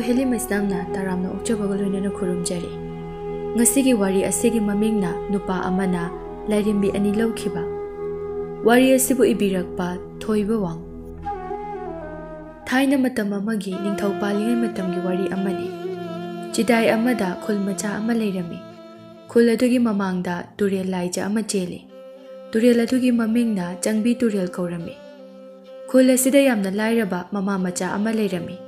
Helimastamna taramna okchabagaluna khurumjari. Ngasigi wari asigi mamingna nupa amana lairimbi ani lawkhiba. Wari asibu ibirakpa thoiba wang. Thaina matam amagi ningthau palingai matamgi wari amani. Chidai amada khul macha ama leirami. Khul adugi mamangda turel laija ama cheli. Turel adugi mamingna changbi turel kaurami. Khul asida yamna lairaba mama macha ama leirami.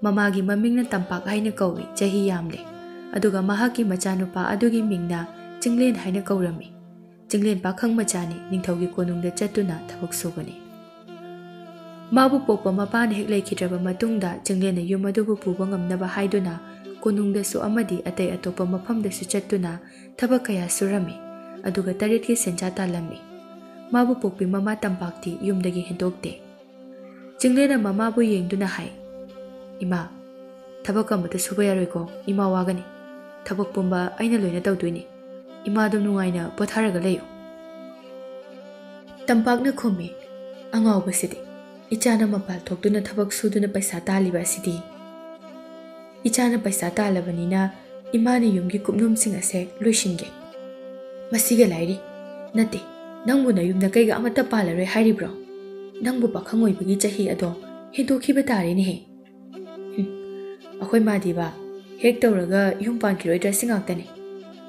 Mamagi mamingna tampak haina kawi chahi yamle. Aduga mahaki machanupa adugi mingna Chinglen haina kaurami. Chinglen pakhang machani ningthaugi konungda chatuna thabak subani. Mabu pokpa mapana hek laikhidraba matungda Chinglen yum adubu puba ngamnaba haiduna konungda su amadi atai atopa mafamda su chatuna thabak kaya surami. Aduga taritki sencha talami. Mabu pokpi mama tampakti yumdagi hendokte. Chinglen mamabu yengduna hai. Ima, thabak amata suba yaroiko ima wagani. Thabak pumba aina loina tawduini. Ima dum nungaina potharaga leyo. Tampakna khumi angawba sidi. Ichana mapal thokduna thabak suduna paisa taliba sidi. Ichana paisa talabanina imani yumgi kupnum sing ase loishinge. Masiga lairi. Nate, nangbu na yumna kaiga amata palaroi haribro. Nangbu pakhang oibagi chahi ado hendokhiba tare ni he. Akhoi madiba hek tawraga yum pankiroi singaktani.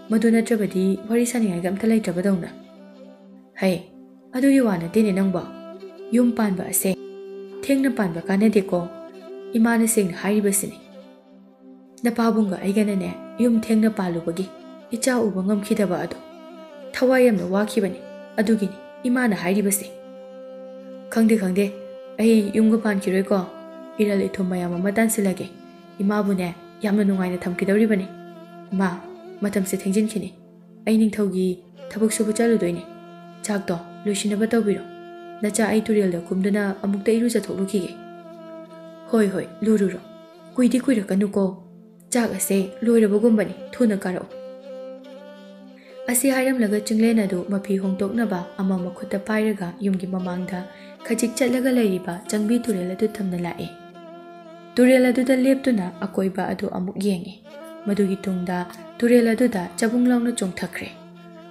Madu natrabadi wari saningai amta laitrabadawna. Hai, adugi wana dene nangba. Yum panba ase thengna panba kanadeko imana singna haribasini. Napabunga aiganane yum thengna palubagi icha uba ngamkhidaba ado. Thawai yamna wakhibani adugini imana haribasi. Khangde ai yumga pankiroi ko iral ithum mayam ama tansilage. Imabune yamna nungaina thamkidawribani. Ma matamse thengjinkhini. Ai ningthaugi thabak suba chaludoini. Chakto loisinaba tawbiro. Nacha ai turelda kumduna amukta iruja thoklukhige. Hoi lururo. Kuidi kuirakanuko. Chak ase loirabagumbani thuna karao. Asi hairamlaga Chinglen adu mapi hongtoknaba ama makhutta pairaga yumgi mamangda khajik chatlaga lairiba changbi turel adu thamna lae. Turel aduda leptuna akoiba adu amuk yengi. Madugi tungda turel aduda chabunglaungna chongthakre.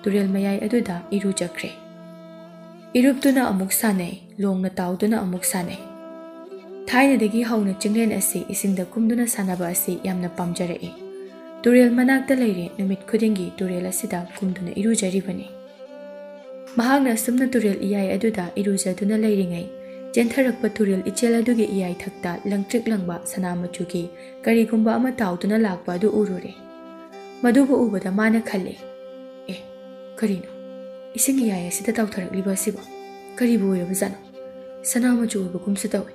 Turel mayai aduda irujakre. Iruptuna amuk sanai, longna tauduna amuk sanai. Thainadagi hauna Chinglen asi isingda kumduna sanaba asi yamna pamjarae. Turel manakta leire numit khudingi turel asida kumduna irujaribani. Mahagna sumna turel iyai aduda irujaduna leiringai. Jentharakpa turel ichel adugi iyai thakta langtrik langba sana machugi karigumba ama tauduna lakpa adu urure. Madubu ubada mana khalle. Karino. Ising iyai asida tawtharakliba sibo. Karibu oirabajano. Sana machu uba kumsatawe.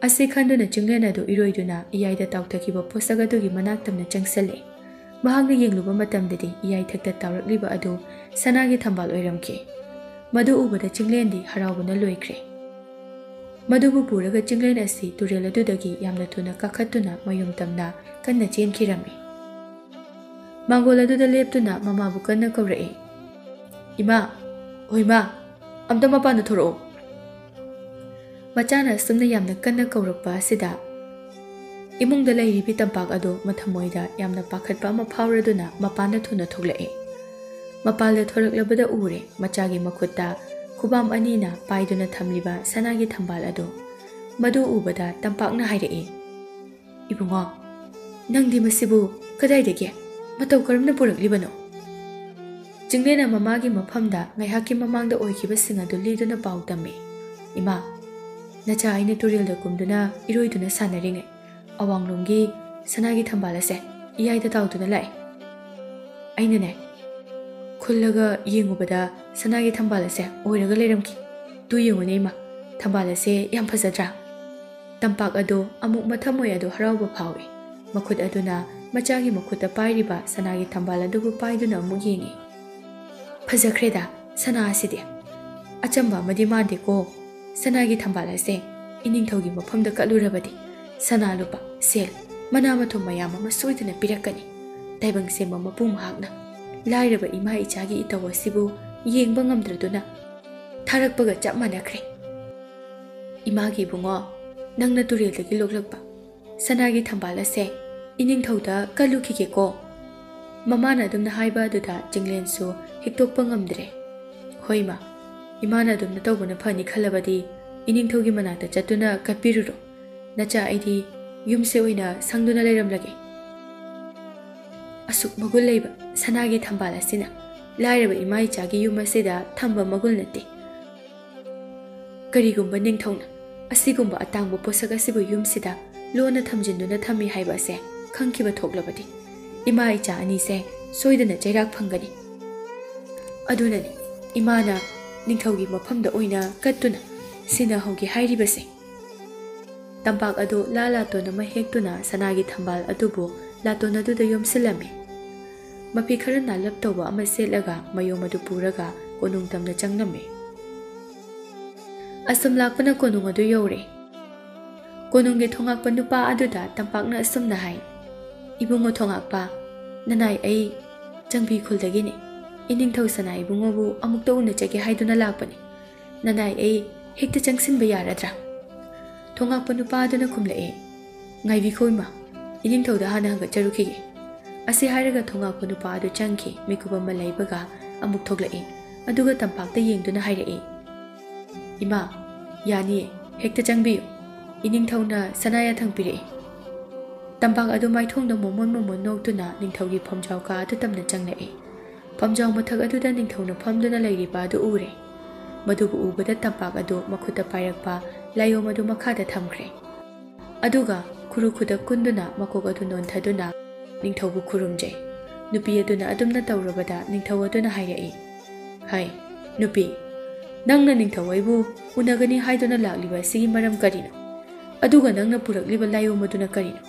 Asi khanduna Chinglen adu iroiduna iyaida tawthakiba posaga adugi manaktamna changsale. Mahagna yengluba matamdadi iyai thakta tawrakliba adu sanagi thambal oiramki. Madu ubada Chinglendi haraubuna loikre. Madubu puraga Chinglen asi turel adudagi yamna thuna kakhatuna mayum tamna kanna chenkirami. Mangol aduda leptuna mamabu kanna kaurae. Ima, oima, amta mapanda thoro. Machana sumna yamna kanna kaurakpa asida. Imungda lairibi tampak ado mathamoida yamna pakhatpa ama phauraduna mapanda thuna thoklae. Mapalda thoraklabada ure machagi makhutta Kubam anina paiduna thamliba sanagi thambal ado. Madu ubada tampakna hairae. Ibungo, nangdi masibu kadaidage matau karamna puraklibano. Chinglen mamagi mafamda ngaihaki mamangda oikiba singadu liduna pau tami. Ima, nacha aina turelda kumduna iroiduna sanaringai. Awanglunggi sanagi thambal ase iyaida tauduna lai. Ainane Kullaga yengubada sanagi thambal ase oiraga leiramki. Tu yengune ima thambal ase yam phajadra. Tampak ado amuk mathamoi ado harauba phawi. Makhut aduna machagi makhutta pairiba sanagi thambal adubu paiduna amuk yengi. Phajakreda sana aside. Achamba madi mande ko sanagi thambal ase iningthaugi mafamda kalurabadi. Sana lupa sel mana mathum mayam ama soiduna pirakani. Taibang sema mapum hagna. Lairaba ima ichagi itawa sibu yengba ngamdraduna tharakpaga chap manakre. Imagi bungo nangna tureldagi loklakpa sanagi thambal ase ꯏꯅꯤꯡꯊꯧꯗ ꯀꯜꯂꯨꯈꯤꯒꯦꯀꯣ꯫ ꯃꯃꯥꯅ ꯑꯗꯨꯝꯅ ꯍꯥꯏꯕ ꯑꯗꯨꯗ ꯆꯤꯡꯂꯦꯟꯁꯨ ꯍꯤꯛꯇꯣꯛꯄ ꯉꯝꯗ꯭ꯔꯦ꯫ ꯍꯣꯏ ꯏꯃꯥ, ꯏꯃꯥꯅ ꯑꯗꯨꯝꯅ ꯇꯧꯕꯅ ꯐꯅꯤ ꯈꯜꯂꯕꯗꯤ ꯏꯅꯤꯡꯊꯧꯒꯤ ꯃꯅꯥꯛꯇ ꯆꯠꯇꯨꯅ ꯀꯠꯄꯤꯔꯨꯔꯣ꯫ ꯅꯆꯥ ꯑꯩꯗꯤ ꯌꯨꯝꯁꯦ ꯑꯣꯏꯅ ꯁꯪꯗꯨꯅ ꯂꯩꯔꯝꯂꯒꯦ꯫ ꯑꯁꯨꯛ ꯃꯒꯨꯟ ꯂꯩꯕ ꯁꯅꯥꯒꯤ ꯊꯝꯕꯥꯜ ꯑꯁꯤꯅ ꯂꯥꯏꯔꯕ ꯏꯃꯥ ꯏꯆꯥꯒꯤ ꯌꯨꯝ ꯑꯁꯤꯗ ꯊꯝꯕ ꯃꯒꯨꯟ ꯅꯠꯇꯦ꯫ ꯀꯔꯤꯒꯨꯝꯕ ꯅꯤꯡꯊꯧꯅ ꯑꯁꯤꯒꯨꯝꯕ ꯑꯇꯥꯡꯕ ꯄꯣꯠꯁꯛ ꯑꯁꯤꯕꯨ ꯌꯨꯝꯁꯤꯗ ꯂꯣꯟꯅ ꯊꯝꯖꯤꯟꯗꯨꯅ ꯊꯝꯃꯤ ꯍꯥꯏꯕ ꯑꯁꯦ ꯈꯪꯈꯤꯕ ꯊꯣꯛꯂꯕꯗꯤ ꯏꯃꯥ ꯏꯆꯥ ꯑꯅꯤꯁꯦ ꯁꯣꯏꯗꯅ ꯆꯩꯔꯥꯛ ꯐꯪꯒꯅꯤ꯫ ꯑꯗꯨꯅꯅꯤ ꯏꯃꯥꯅ ꯅꯤꯡꯊꯧꯒꯤ ꯃꯐꯝꯗ ꯑꯣꯏꯅ ꯀꯠꯇꯨꯅ ꯁꯤꯟꯅꯍꯧꯒꯦ ꯍꯥꯏꯔꯤꯕꯁꯦ꯫ ꯇꯝꯄꯥꯛ ꯑꯗꯨ ꯂꯥꯇꯣꯟ ꯑꯃ ꯍꯦꯛꯇꯨꯅ ꯁꯅꯥꯒꯤ ꯊꯝꯕꯥꯜ ꯑꯗꯨꯕꯨ ꯂꯥꯇꯣꯟ ꯑꯗꯨꯗ ꯌꯣꯝꯁꯤꯜꯂꯝꯃꯤ꯫ ꯃꯄꯤ ꯈꯔ ꯅꯥꯜꯂꯞ ꯇꯧꯕ ꯑꯃ ꯁꯦꯠꯂꯒ ꯃꯌꯣꯝ ꯑꯗꯨ ꯄꯨꯔꯒ ꯀꯣꯅꯨꯡ ꯇꯝꯅ ꯆꯪꯂꯝꯃꯤ꯫ ꯑꯁꯨꯝ ꯂꯥꯛꯄꯅ ꯀꯣꯅꯨꯡ ꯑꯗꯨ ꯌꯧꯔꯦ꯫ ꯀꯣꯅꯨꯡꯒꯤ ꯊꯣꯉꯥꯛꯄ ꯅꯨꯄꯥ ꯑꯗꯨꯗ ꯇꯝꯄꯥꯛꯅ ꯑꯁꯨꯝꯅ ꯍꯥꯏ, ꯏꯕꯨꯡꯉꯣ ꯊꯣꯉꯥꯛꯄ, ꯅꯅꯥꯏ ꯑꯩ ꯆꯪꯕꯤ ꯈꯨꯜꯗꯒꯤꯅꯤ꯫ ꯏꯅꯤꯡꯊꯧ ꯁꯅꯥ ꯏꯕꯨꯡꯉꯣꯕꯨ ꯑꯃꯨꯛꯇ ꯎꯅꯖꯒꯦ ꯍꯥꯏꯗꯨꯅ ꯂꯥꯛꯄꯅꯤ꯫ ꯅꯅꯥꯏ ꯑꯩ ꯍꯦꯛꯇ ꯆꯪꯁꯤꯟꯕ ꯌꯥꯔꯗ꯭ꯔꯥ? ꯊꯣꯉꯥꯛꯄ ꯅꯨꯄꯥ ꯑꯗꯨꯅ ꯈꯨꯝꯂꯛꯑꯦ, ꯉꯥꯏꯕꯤꯈꯣ ꯏꯃꯥ, ꯏꯅꯤꯡꯊꯧꯗ ꯍꯥꯟꯅ ꯍꯪꯒꯠꯆꯔꯨꯈꯤꯒꯦ꯫ ꯑꯁꯤ ꯍꯥꯏꯔꯒ ꯊꯣꯉꯥꯛꯄ ꯅꯨꯄꯥ ꯑꯗꯨ ꯆꯪꯈꯤ꯫ ꯃꯤꯀꯨꯞ ꯑꯃ ꯂꯩꯕꯒ ꯑꯃꯨꯛ ꯊꯣꯛꯂꯛꯏ꯫ ꯑꯗꯨꯒ ꯇꯝꯄꯥꯛꯇ ꯌꯦꯡꯗꯨꯅ ꯍꯥꯏꯔꯛꯏ, ꯏꯃꯥ, ꯌꯥꯅꯤꯌꯦ, ꯍꯦꯛꯇ ꯆꯪꯕꯤꯌꯨ꯫ ꯏꯅꯤꯡꯊꯧꯅ ꯁꯅꯥ ꯌꯥꯊꯪ ꯄꯤꯔꯛꯏ꯫ ꯇꯝꯄꯥꯛ ꯑꯗꯨ ꯃꯥꯏꯊꯣꯡꯗ ꯃꯣꯃꯣꯟ ꯅꯣꯛꯇꯨꯅ ꯅꯤꯡꯊꯧꯒꯤ ꯐꯝꯖꯥꯎ ꯀꯥ ꯑꯗꯨ ꯇꯝꯅ ꯆꯪꯂꯛꯏ꯫ ꯐꯝꯖꯥꯎ ꯃꯊꯛ ꯑꯗꯨꯗ ꯅꯤꯡꯊꯧꯅ ꯐꯝꯗꯨꯅ ꯂꯩꯔꯤꯕ ꯑꯗꯨ ꯎꯔꯦ꯫ ꯃꯗꯨꯕꯨ ꯎꯕꯗ ꯇꯝꯄꯥꯛ ꯑꯗꯨ ꯃꯈꯨꯠꯇ ꯄꯥꯏꯔꯛꯄ ꯂꯥꯏꯌꯣꯝ ꯑꯗꯨ ꯃꯈꯥꯗ ꯊꯝꯈ꯭ꯔꯦ꯫ ꯑꯗꯨꯒ ꯈꯨꯔꯨ ꯈꯨꯗꯛ ꯀꯨꯟꯗꯨꯅ ꯃꯀꯣꯛ ꯑꯗꯨ ꯅꯣꯟꯊꯗꯨꯅ ꯅꯤꯡꯊꯧꯕꯨ ꯈꯨꯔꯨꯝꯖꯩ꯫ ꯅꯨꯄꯤ ꯑꯗꯨꯅ ꯑꯗꯨꯝꯅ ꯇꯧꯔꯕꯗ ꯅꯤꯡꯊꯧ ꯑꯗꯨꯅ ꯍꯥꯏꯔꯛꯏ, ꯍꯩ ꯅꯨꯄꯤ, ꯅꯪꯅ ꯅꯤꯡꯊꯧ ꯑꯩꯕꯨ ꯎꯅꯒꯅꯤ ꯍꯥꯏꯗꯨꯅ ꯂꯥꯛꯂꯤꯕ ꯑꯁꯤꯒꯤ ꯃꯔꯝ ꯀꯔꯤꯅꯣ? ꯑꯗꯨꯒ ꯅꯪꯅ ꯄꯨꯔꯛꯂꯤꯕ ꯂꯥꯏꯌꯣꯝ ꯑꯗꯨꯅ ꯀꯔꯤꯅꯣ?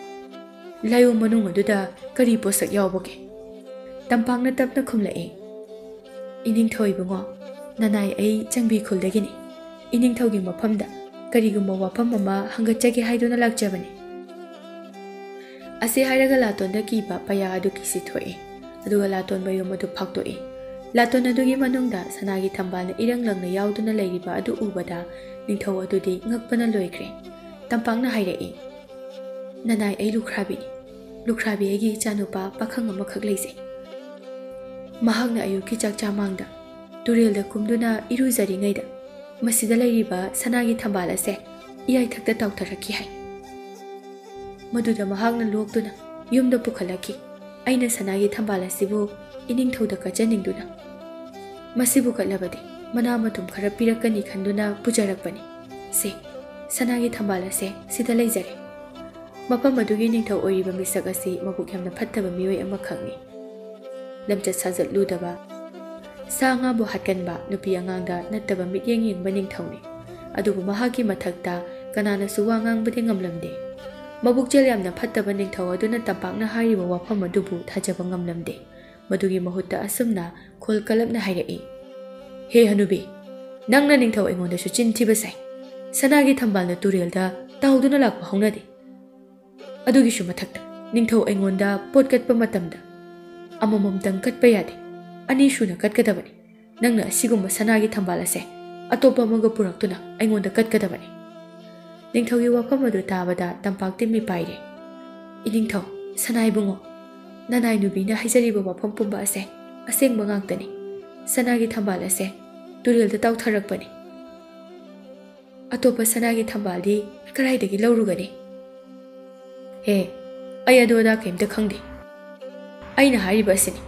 ꯂꯥꯏꯌꯣꯝ ꯃꯅꯨꯡ ꯑꯗꯨꯗ ꯀꯔꯤ ꯄꯣꯠꯁꯛ ꯌꯥꯎꯕꯒꯦ? ꯇꯝꯄꯥꯛꯅ ꯇꯞꯅ ꯈꯨꯝꯂꯛꯏ, ꯏꯅꯤꯡꯊꯧ ꯏꯕꯨꯡꯉꯣ, ꯅꯅꯥꯏ ꯑꯩ ꯆꯪꯕꯤ ꯈꯨꯜꯗꯒꯤꯅꯤ꯫ ꯏꯅꯤꯡꯊꯧꯒꯤ ꯃꯐꯝꯗ ꯀꯔꯤꯒꯨꯝꯕ ꯋꯥꯐꯝ ꯑꯃ ꯍꯪꯒꯠꯆꯒꯦ ꯍꯥꯏꯗꯨꯅ ꯂꯥꯛꯆꯕꯅꯤ꯫ ꯑꯁꯤ ꯍꯥꯏꯔꯒ ꯂꯥꯇꯣꯟꯗ ꯀꯤꯕ ꯄꯩꯌꯥ ꯑꯗꯨ ꯀꯤꯁꯤ ꯊꯣꯛꯏ꯫ ꯑꯗꯨꯒ ꯂꯥꯇꯣꯟ ꯃꯌꯨꯝ ꯑꯗꯨ ꯐꯥꯛꯇꯣꯛꯏ꯫ ꯂꯥꯇꯣꯟ ꯑꯗꯨꯒꯤ ꯃꯅꯨꯡꯗ ꯁꯅꯥꯒꯤ ꯊꯝꯕꯥꯜꯅ ꯏꯔꯪ ꯂꯪꯅ ꯌꯥꯎꯗꯨꯅ ꯂꯩꯔꯤꯕ ꯑꯗꯨ ꯎꯕꯗ ꯅꯤꯡꯊꯧ ꯑꯗꯨꯗꯤ ꯉꯛꯄꯅ ꯂꯣꯏꯈ꯭ꯔꯦ꯫ ꯇꯝꯄꯥꯛꯅ ꯍꯥꯏꯔꯛꯏ, ꯅꯅꯥꯏ ꯑꯩ ꯂꯨꯈ꯭ꯔꯥꯕꯤꯅꯤ꯫ ꯂꯨꯈ꯭ꯔꯥꯕꯤ ꯑꯩꯒꯤ ꯏꯆꯥꯅꯨꯄꯥ ꯄꯥꯈꯪ ꯑꯃꯈꯛ ꯂꯩꯖꯩ꯫ ꯃꯍꯥꯛꯅ ꯑꯌꯨꯛꯀꯤ ꯆꯥꯛ ꯆꯥꯃꯥꯡꯗ ꯇꯨꯔꯦꯜꯗ ꯀꯨꯝꯗꯨꯅ ꯏꯔꯨꯖꯔꯤꯉꯩꯗ ꯃꯁꯤꯗ ꯂꯩꯔꯤꯕ ꯁꯅꯥꯒꯤ ꯊꯝꯕꯥꯜ ꯑꯁꯦ ꯏꯌꯥꯏꯊꯛꯇ ꯇꯥꯎꯊꯔꯛꯈꯤ ꯍꯥꯏ꯫ ꯃꯗꯨꯗ ꯃꯍꯥꯛꯅ ꯂꯣꯛꯇꯨꯅ ꯌꯨꯝꯗ ꯄꯨꯈꯠꯂꯛꯈꯤ꯫ ꯑꯩꯅ ꯁꯅꯥꯒꯤ ꯊꯝꯕꯥꯜ ꯑꯁꯤꯕꯨ ꯏꯅꯤꯡꯊꯧꯗ ꯀꯠꯆꯅꯤꯡꯗꯨꯅ ꯃꯁꯤꯕꯨ ꯀꯠꯂꯕꯗꯤ ꯃꯅꯥ ꯃꯊꯨꯝ ꯈꯔ ꯄꯤꯔꯛꯀꯅꯤ ꯈꯟꯗꯨꯅ ꯄꯨꯖꯔꯛꯄꯅꯤ꯫ ꯁꯦ, ꯁꯅꯥꯒꯤ ꯊꯝꯕꯥꯜ ꯑꯁꯦ ꯁꯤꯗ ꯂꯩꯖꯔꯦ꯫ ꯃꯐꯝ ꯑꯗꯨꯒꯤ ꯅꯤꯡꯊꯧ ꯑꯣꯏꯔꯤꯕ ꯃꯤꯁꯛ ꯑꯁꯤ ꯃꯕꯨꯛ ꯌꯥꯝꯅ ꯐꯠꯇꯕ ꯃꯤꯑꯣꯏ ꯑꯃꯈꯛꯅꯤ꯫ ꯂꯝꯆꯠ ꯁꯥꯖꯠ ꯂꯨꯗꯕ, ꯁꯥ ꯉꯥꯕꯨ ꯍꯥꯠꯀꯟꯕ, ꯅꯨꯄꯤ ꯑꯉꯥꯡꯗ ꯅꯠꯇꯕ ꯃꯤꯠꯌꯦꯡ ꯌꯦꯡꯕ ꯅꯤꯡꯊꯧꯅꯤ꯫ ꯑꯗꯨꯕꯨ ꯃꯍꯥꯛꯀꯤ ꯃꯊꯛꯇ ꯀꯅꯥꯅꯁꯨ ꯋꯥ ꯉꯥꯡꯕꯗꯤ ꯉꯝꯂꯝꯗꯦ꯫ ꯃꯕꯨꯛꯆꯦꯜ ꯌꯥꯝꯅ ꯐꯠꯇꯕ ꯅꯤꯡꯊꯧ ꯑꯗꯨꯅ ꯇꯝꯄꯥꯛꯅ ꯍꯥꯏꯔꯤꯕ ꯋꯥꯐꯝ ꯑꯗꯨꯕꯨ ꯊꯥꯖꯕ ꯉꯝꯂꯝꯗꯦ꯫ ꯃꯗꯨꯒꯤ ꯃꯍꯨꯠꯇ ꯑꯁꯨꯝꯅ ꯈꯣꯜ ꯀꯜꯂꯞꯅ ꯍꯥꯏꯔꯛꯏ, ꯍꯦ ꯍꯅꯨꯕꯤ, ꯅꯪꯅ ꯅꯤꯡꯊꯧ ꯑꯩꯉꯣꯟꯗꯁꯨ ꯆꯤꯟ ꯊꯤꯕ ꯁꯥꯏ꯫ ꯁꯅꯥꯒꯤ ꯊꯝꯕꯥꯜꯅ ꯇꯨꯔꯦꯜꯗ ꯇꯥꯎꯗꯨꯅ ꯂꯥꯛꯄ ꯍꯧꯅꯗꯦ꯫ ꯑꯗꯨꯒꯤꯁꯨ ꯃꯊꯛꯇ ꯅꯤꯡꯊꯧ ꯑꯩꯉꯣꯟꯗ ꯄꯣꯠ ꯀꯠꯄ ꯃꯇꯝꯗ ꯑꯃꯃꯝꯇꯪ ꯀꯠꯄ ꯌꯥꯗꯦ, ꯑꯅꯤ ꯁꯨꯅ ꯀꯠꯀꯗꯕꯅꯤ꯫ ꯅꯪꯅ ꯑꯁꯤꯒꯨꯝꯕ ꯁꯅꯥꯒꯤ ꯊꯝꯕꯥꯜ ꯑꯁꯦ ꯑꯇꯣꯞꯄ ꯑꯃꯒ ꯄꯨꯔꯛꯇꯨꯅ ꯑꯩꯉꯣꯟꯗ ꯀꯠꯀꯗꯕꯅꯤ꯫ ꯅꯤꯡꯊꯧꯒꯤ ꯋꯥꯐꯝ ꯑꯗꯨ ꯇꯥꯕꯗ ꯇꯝꯄꯥꯛꯇꯤ ꯃꯤꯄꯥꯏꯔꯦ꯫ ꯏꯅꯤꯡꯊꯧ ꯁꯅꯥ ꯏꯕꯨꯡꯉꯣ, ꯅꯅꯥꯏ ꯅꯨꯕꯤꯅ ꯍꯥꯏꯖꯔꯤꯕ ꯋꯥꯐꯝ ꯄꯨꯝꯕ ꯑꯁꯦ ꯑꯁꯦꯡꯕ ꯉꯥꯛꯇꯅꯤ꯫ ꯁꯅꯥꯒꯤ ꯊꯝꯕꯥꯜ ꯑꯁꯦ ꯇꯨꯔꯦꯜꯗ ꯇꯥꯎꯊꯔꯛꯄꯅꯤ꯫ ꯑꯇꯣꯞꯄ ꯁꯅꯥꯒꯤ ꯊꯝꯕꯥꯜꯗꯤ ꯀꯗꯥꯏꯗꯒꯤ ꯂꯧꯔꯨꯒꯅꯤ? ꯍꯦ, ꯑꯩ ꯑꯗꯨ ꯑꯗꯥ ꯀꯩꯝꯇ ꯈꯪꯗꯦ꯫ ꯑꯩꯅ ꯍꯥꯏꯔꯤꯕ ꯑꯁꯤꯅꯤ,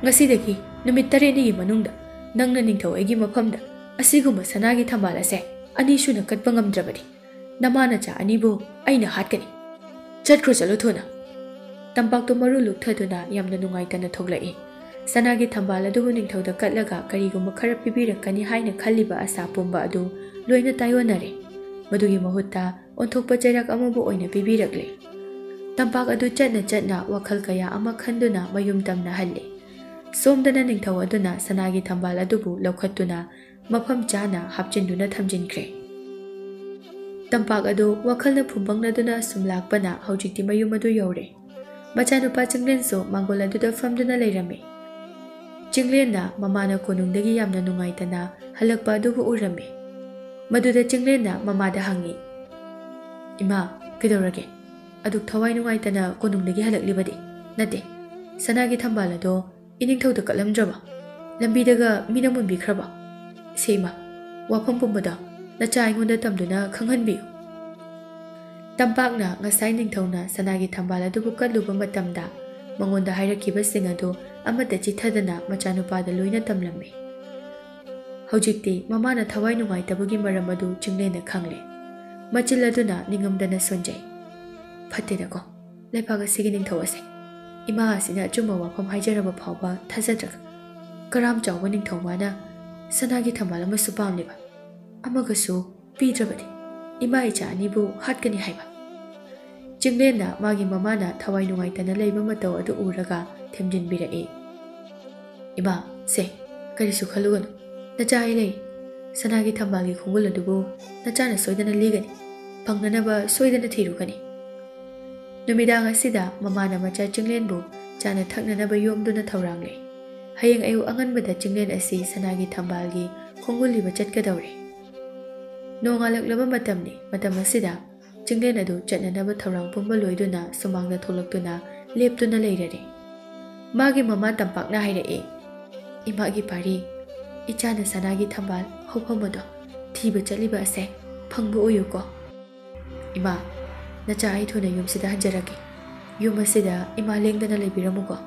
ꯉꯁꯤꯗꯒꯤ ꯅꯨꯃꯤꯠ 7ꯅꯤꯒꯤ ꯃꯅꯨꯡꯗ ꯅꯪꯅ ꯅꯤꯡꯊꯧ ꯑꯩꯒꯤ ꯃꯐꯝꯗ ꯑꯁꯤꯒꯨꯝꯕ ꯁꯅꯥꯒꯤ ꯊꯝꯕꯥꯜ ꯑꯁꯦ ꯑꯅꯤ ꯁꯨꯅ ꯀꯠꯄ ꯉꯝꯗ꯭ꯔꯕꯗꯤ ꯅꯃꯥꯅꯆꯥ ꯑꯅꯤꯕꯨ ꯑꯩꯅ ꯍꯥꯠꯀꯅꯤ꯫ ꯆꯠꯈ꯭ꯔꯣ ꯆꯠꯂꯨ ꯊꯨꯅ꯫ ꯇꯝꯄꯥꯛꯇꯨ ꯃꯔꯨ ꯂꯨꯛꯊꯗꯨꯅ ꯌꯥꯝꯅ ꯅꯨꯡꯉꯥꯏꯇꯅ ꯊꯣꯛꯂꯛꯏ꯫ ꯁꯅꯥꯒꯤ ꯊꯝꯕꯥꯜ ꯑꯗꯨꯕꯨ ꯅꯤꯡꯊꯧꯗ ꯀꯠꯂꯒ ꯀꯔꯤꯒꯨꯝꯕ ꯈꯔ ꯄꯤꯕꯤꯔꯛꯀꯅꯤ ꯍꯥꯏꯅ ꯈꯜꯂꯤꯕ ꯑꯁꯥ ꯄꯨꯝꯕ ꯑꯗꯨ ꯂꯣꯏꯅ ꯇꯥꯏꯑꯣꯟꯅꯔꯦ꯫ ꯃꯗꯨꯒꯤ ꯃꯍꯨꯠꯇ ꯑꯣꯟꯊꯣꯛꯄ ꯆꯩꯔꯥꯛ ꯑꯃꯕꯨ ꯑꯣꯏꯅ ꯄꯤꯕꯤꯔꯛꯂꯦ꯫ ꯇꯝꯄꯥꯛ ꯑꯗꯨ ꯆꯠꯅ ꯆꯠꯅ ꯋꯥꯈꯜ ꯀꯌꯥ ꯑꯃ ꯈꯟꯗꯨꯅ ꯃꯌꯨꯝ ꯇꯝꯅ ꯍꯜꯂꯦ꯫ ꯁꯣꯝꯗꯅ ꯅꯤꯡꯊꯧ ꯑꯗꯨꯅ ꯁꯅꯥꯒꯤ ꯊꯝꯕꯥꯜ ꯑꯗꯨꯕు ꯂꯧꯈꯠꯇꯨꯅ ꯃꯐꯝ ꯆꯥꯅ ꯍꯥꯞꯆꯤꯟꯗꯨꯅ ꯊꯝꯖꯤꯟꯈ꯭ꯔꯦ꯫ ꯇꯝꯄꯥꯛ ꯑꯗꯨ ꯋꯥꯈꯜꯅ ꯐꯨꯝꯕꯪꯅꯗꯨꯅ ꯁꯨꯝ ꯂꯥꯛꯄꯅ ꯍꯧꯖꯤꯛꯇꯤ ꯃꯌꯨꯝ ꯑꯗꯨ ꯌꯧꯔꯦ꯫ ꯃꯆꯥꯅꯨꯄꯥ ꯆꯤꯡꯂꯦꯟꯁꯨ ꯃꯥꯡꯒꯣꯜ ꯑꯗꯨꯗ ꯐꯝꯗꯨꯅ ꯂꯩꯔꯝꯃꯤ꯫ ꯆꯤꯡꯂꯦꯟꯅ ꯃꯃꯥꯅ ꯀꯣꯅꯨꯡꯗꯒꯤ ꯌꯥꯝꯅ ꯅꯨꯡꯉꯥꯏꯇꯅ ꯍꯜꯂꯛꯄ ꯑꯗꯨꯕꯨ ꯎꯔꯝꯃꯤ꯫ ꯃꯗꯨꯗ ꯆꯤꯡꯂꯦꯟꯅ ꯃꯃꯥꯗ ꯍꯪꯉꯤ, ꯏꯃꯥ, ꯀꯩꯗꯧꯔꯒꯦ? ꯑꯗꯨꯛ ꯊꯋꯥꯏ ꯅꯨꯡꯉꯥꯏꯇꯅ ꯀꯣꯅꯨꯡꯗꯒꯤ ꯍꯜꯂꯛꯂꯤꯕꯗꯤ ꯅꯠꯇꯦ ꯁꯅꯥꯒꯤ ꯊꯝꯕꯥꯜ ꯑꯗꯣ ꯏꯅꯤꯡꯊꯧꯗ ꯀꯠꯂꯝꯗ꯭ꯔꯕ ꯂꯝꯕꯤꯗꯒ ꯃꯤꯅ ꯃꯨꯟꯕꯤꯈ꯭ꯔꯕ ꯁꯦꯃ ꯋꯥꯐꯝ ꯄꯨꯝꯕꯗꯣ ꯅꯆꯥ ꯑꯩꯉꯣꯟꯗ ꯇꯝꯗꯨꯅ ꯈꯪꯍꯟꯕꯤꯌꯨ ꯇꯝꯄꯥꯛꯅ ꯉꯁꯥꯏ ꯅꯤꯡꯊꯧꯅ ꯁꯅꯥꯒꯤ ꯊꯝꯕꯥꯜ ꯑꯗꯨꯕꯨ ꯀꯠꯂꯨꯕ ꯃꯇꯝꯗ ꯃꯉꯣꯟꯗ ꯍꯥꯏꯔꯛꯈꯤꯕꯁꯤꯡ ꯑꯗꯨ ꯑꯃꯠꯇ ꯆꯤꯊꯗꯅ ꯃꯆꯥꯅꯨꯄꯥꯗ ꯂꯣꯏꯅ ꯇꯝꯂꯝꯃꯤ ꯍꯧꯖꯤꯛꯇꯤ ꯃꯃꯥꯅ ꯊꯋꯥꯏ ꯅꯨꯡꯉꯥꯏꯇꯕꯒꯤ ꯃꯔꯝ ꯑꯗꯨ ꯆꯤꯡꯂꯦꯟꯅ ꯈꯪꯂꯦ ꯃꯆꯤꯜ ꯑꯗꯨꯅ ꯅꯤꯡꯉꯝꯗꯅ ꯁꯣꯟꯖꯩ ꯐꯠꯇꯦꯗꯀꯣ ꯂꯩꯄꯥꯛ ꯑꯁꯤꯒꯤ ꯅꯤꯡꯊꯧ ꯑꯁꯦ ꯏꯃꯥ ꯑꯁꯤꯅ ꯑꯆꯨꯝꯕ ꯋꯥꯐꯝ ꯍꯥꯏꯖꯔꯕ ꯐꯥꯎꯕ ꯊꯥꯖꯗ꯭ꯔꯒ ꯀꯔꯥꯝ ꯆꯥꯎꯕ ꯅꯤꯡꯊꯧ ꯃꯥꯅ ꯁꯅꯥꯒꯤ ꯊꯝꯕꯥꯜ ꯑꯃꯁꯨ ꯄꯥꯝꯂꯤꯕ ꯑꯃꯒꯁꯨ ꯄꯤꯗ꯭ꯔꯕꯗꯤ ꯏꯃꯥ ꯏꯆꯥ ꯑꯅꯤꯕꯨ ꯍꯥꯠꯀꯅꯤ ꯍꯥꯏꯕ ꯆꯤꯡꯂꯦꯟꯅ ꯃꯥꯒꯤ ꯃꯃꯥꯅ ꯊꯋꯥꯏ ꯅꯨꯡꯉꯥꯏꯇꯅ ꯂꯩꯕ ꯃꯇꯧ ꯑꯗꯨ ꯎꯔꯒ ꯊꯦꯝꯖꯤꯟꯕꯤꯔꯛꯏ ꯏꯃꯥ ꯁꯦ ꯀꯔꯤꯁꯨ ꯈꯜꯂꯨꯒꯅꯨ ꯅꯆꯥ ꯑꯩ ꯂꯩ ꯁꯅꯥꯒꯤ ꯊꯝꯕꯥꯜꯒꯤ ꯈꯣꯡꯒꯨꯜ ꯑꯗꯨꯕꯨ ꯅꯆꯥꯅ ꯁꯣꯏꯗꯅ ꯂꯤꯒꯅꯤ ꯐꯪꯅꯅꯕ ꯁꯣꯏꯗꯅ ꯊꯤꯔꯨꯒꯅꯤ ꯅꯨꯃꯤꯗꯥꯡ ꯑꯁꯤꯗ ꯃꯃꯥꯅ ꯃꯆꯥ ꯆꯤꯡꯂꯦꯟꯕꯨ ꯆꯥꯅ ꯊꯛꯅꯅꯕ ꯌꯣꯝꯗꯨꯅ ꯊꯧꯔꯥꯡꯂꯦ ꯍꯌꯦꯡ ꯑꯌꯨꯛ ꯑꯉꯟꯕꯗ ꯆꯤꯡꯂꯦꯟ ꯑꯁꯤ ꯁꯅꯥꯒꯤ ꯊꯝꯕꯥꯜꯒꯤ ꯈꯣꯡꯒꯨꯜ ꯂꯤꯕ ꯆꯠꯀꯗꯧꯔꯦ ꯅꯣꯡꯉꯥꯜꯂꯛꯂꯕ ꯃꯇꯝꯅꯤ ꯃꯇꯝ ꯑꯁꯤꯗ ꯆꯤꯡꯂꯦꯟ ꯑꯗꯨ ꯆꯠꯅꯅꯕ ꯊꯧꯔꯥꯡ ꯄꯨꯝꯕ ꯂꯣꯏꯗꯨꯅ ꯁꯨꯃꯥꯡꯗ ꯊꯣꯛꯂꯛꯇꯨꯅ ꯂꯦꯞꯇꯨꯅ ꯂꯩꯔꯔꯦ ꯃꯥꯒꯤ ꯃꯃꯥ ꯇꯝꯄꯥꯛꯅ ꯍꯥꯏꯔꯛꯏ ꯏꯃꯥꯒꯤ ꯄꯥꯔꯤ ꯏꯆꯥꯅ ꯁꯅꯥꯒꯤ ꯊꯝꯕꯥꯜ ꯍꯧꯐꯝ ꯑꯗꯣ ꯊꯤꯕ ꯆꯠꯂꯤꯕ ꯑꯁꯦ ꯐꯪꯕ ꯑꯣꯏꯌꯨꯀꯣ ꯏꯃꯥ ꯅꯆꯥ ꯑꯩ ꯊꯨꯅ ꯌꯨꯝꯁꯤꯗ ꯍꯟꯖꯔꯛꯀꯦ ꯌꯨꯝ ꯑꯁꯤꯗ ꯏꯃꯥ ꯂꯦꯡꯗꯅ ꯂꯩꯕꯤꯔꯝꯃꯨꯀꯣ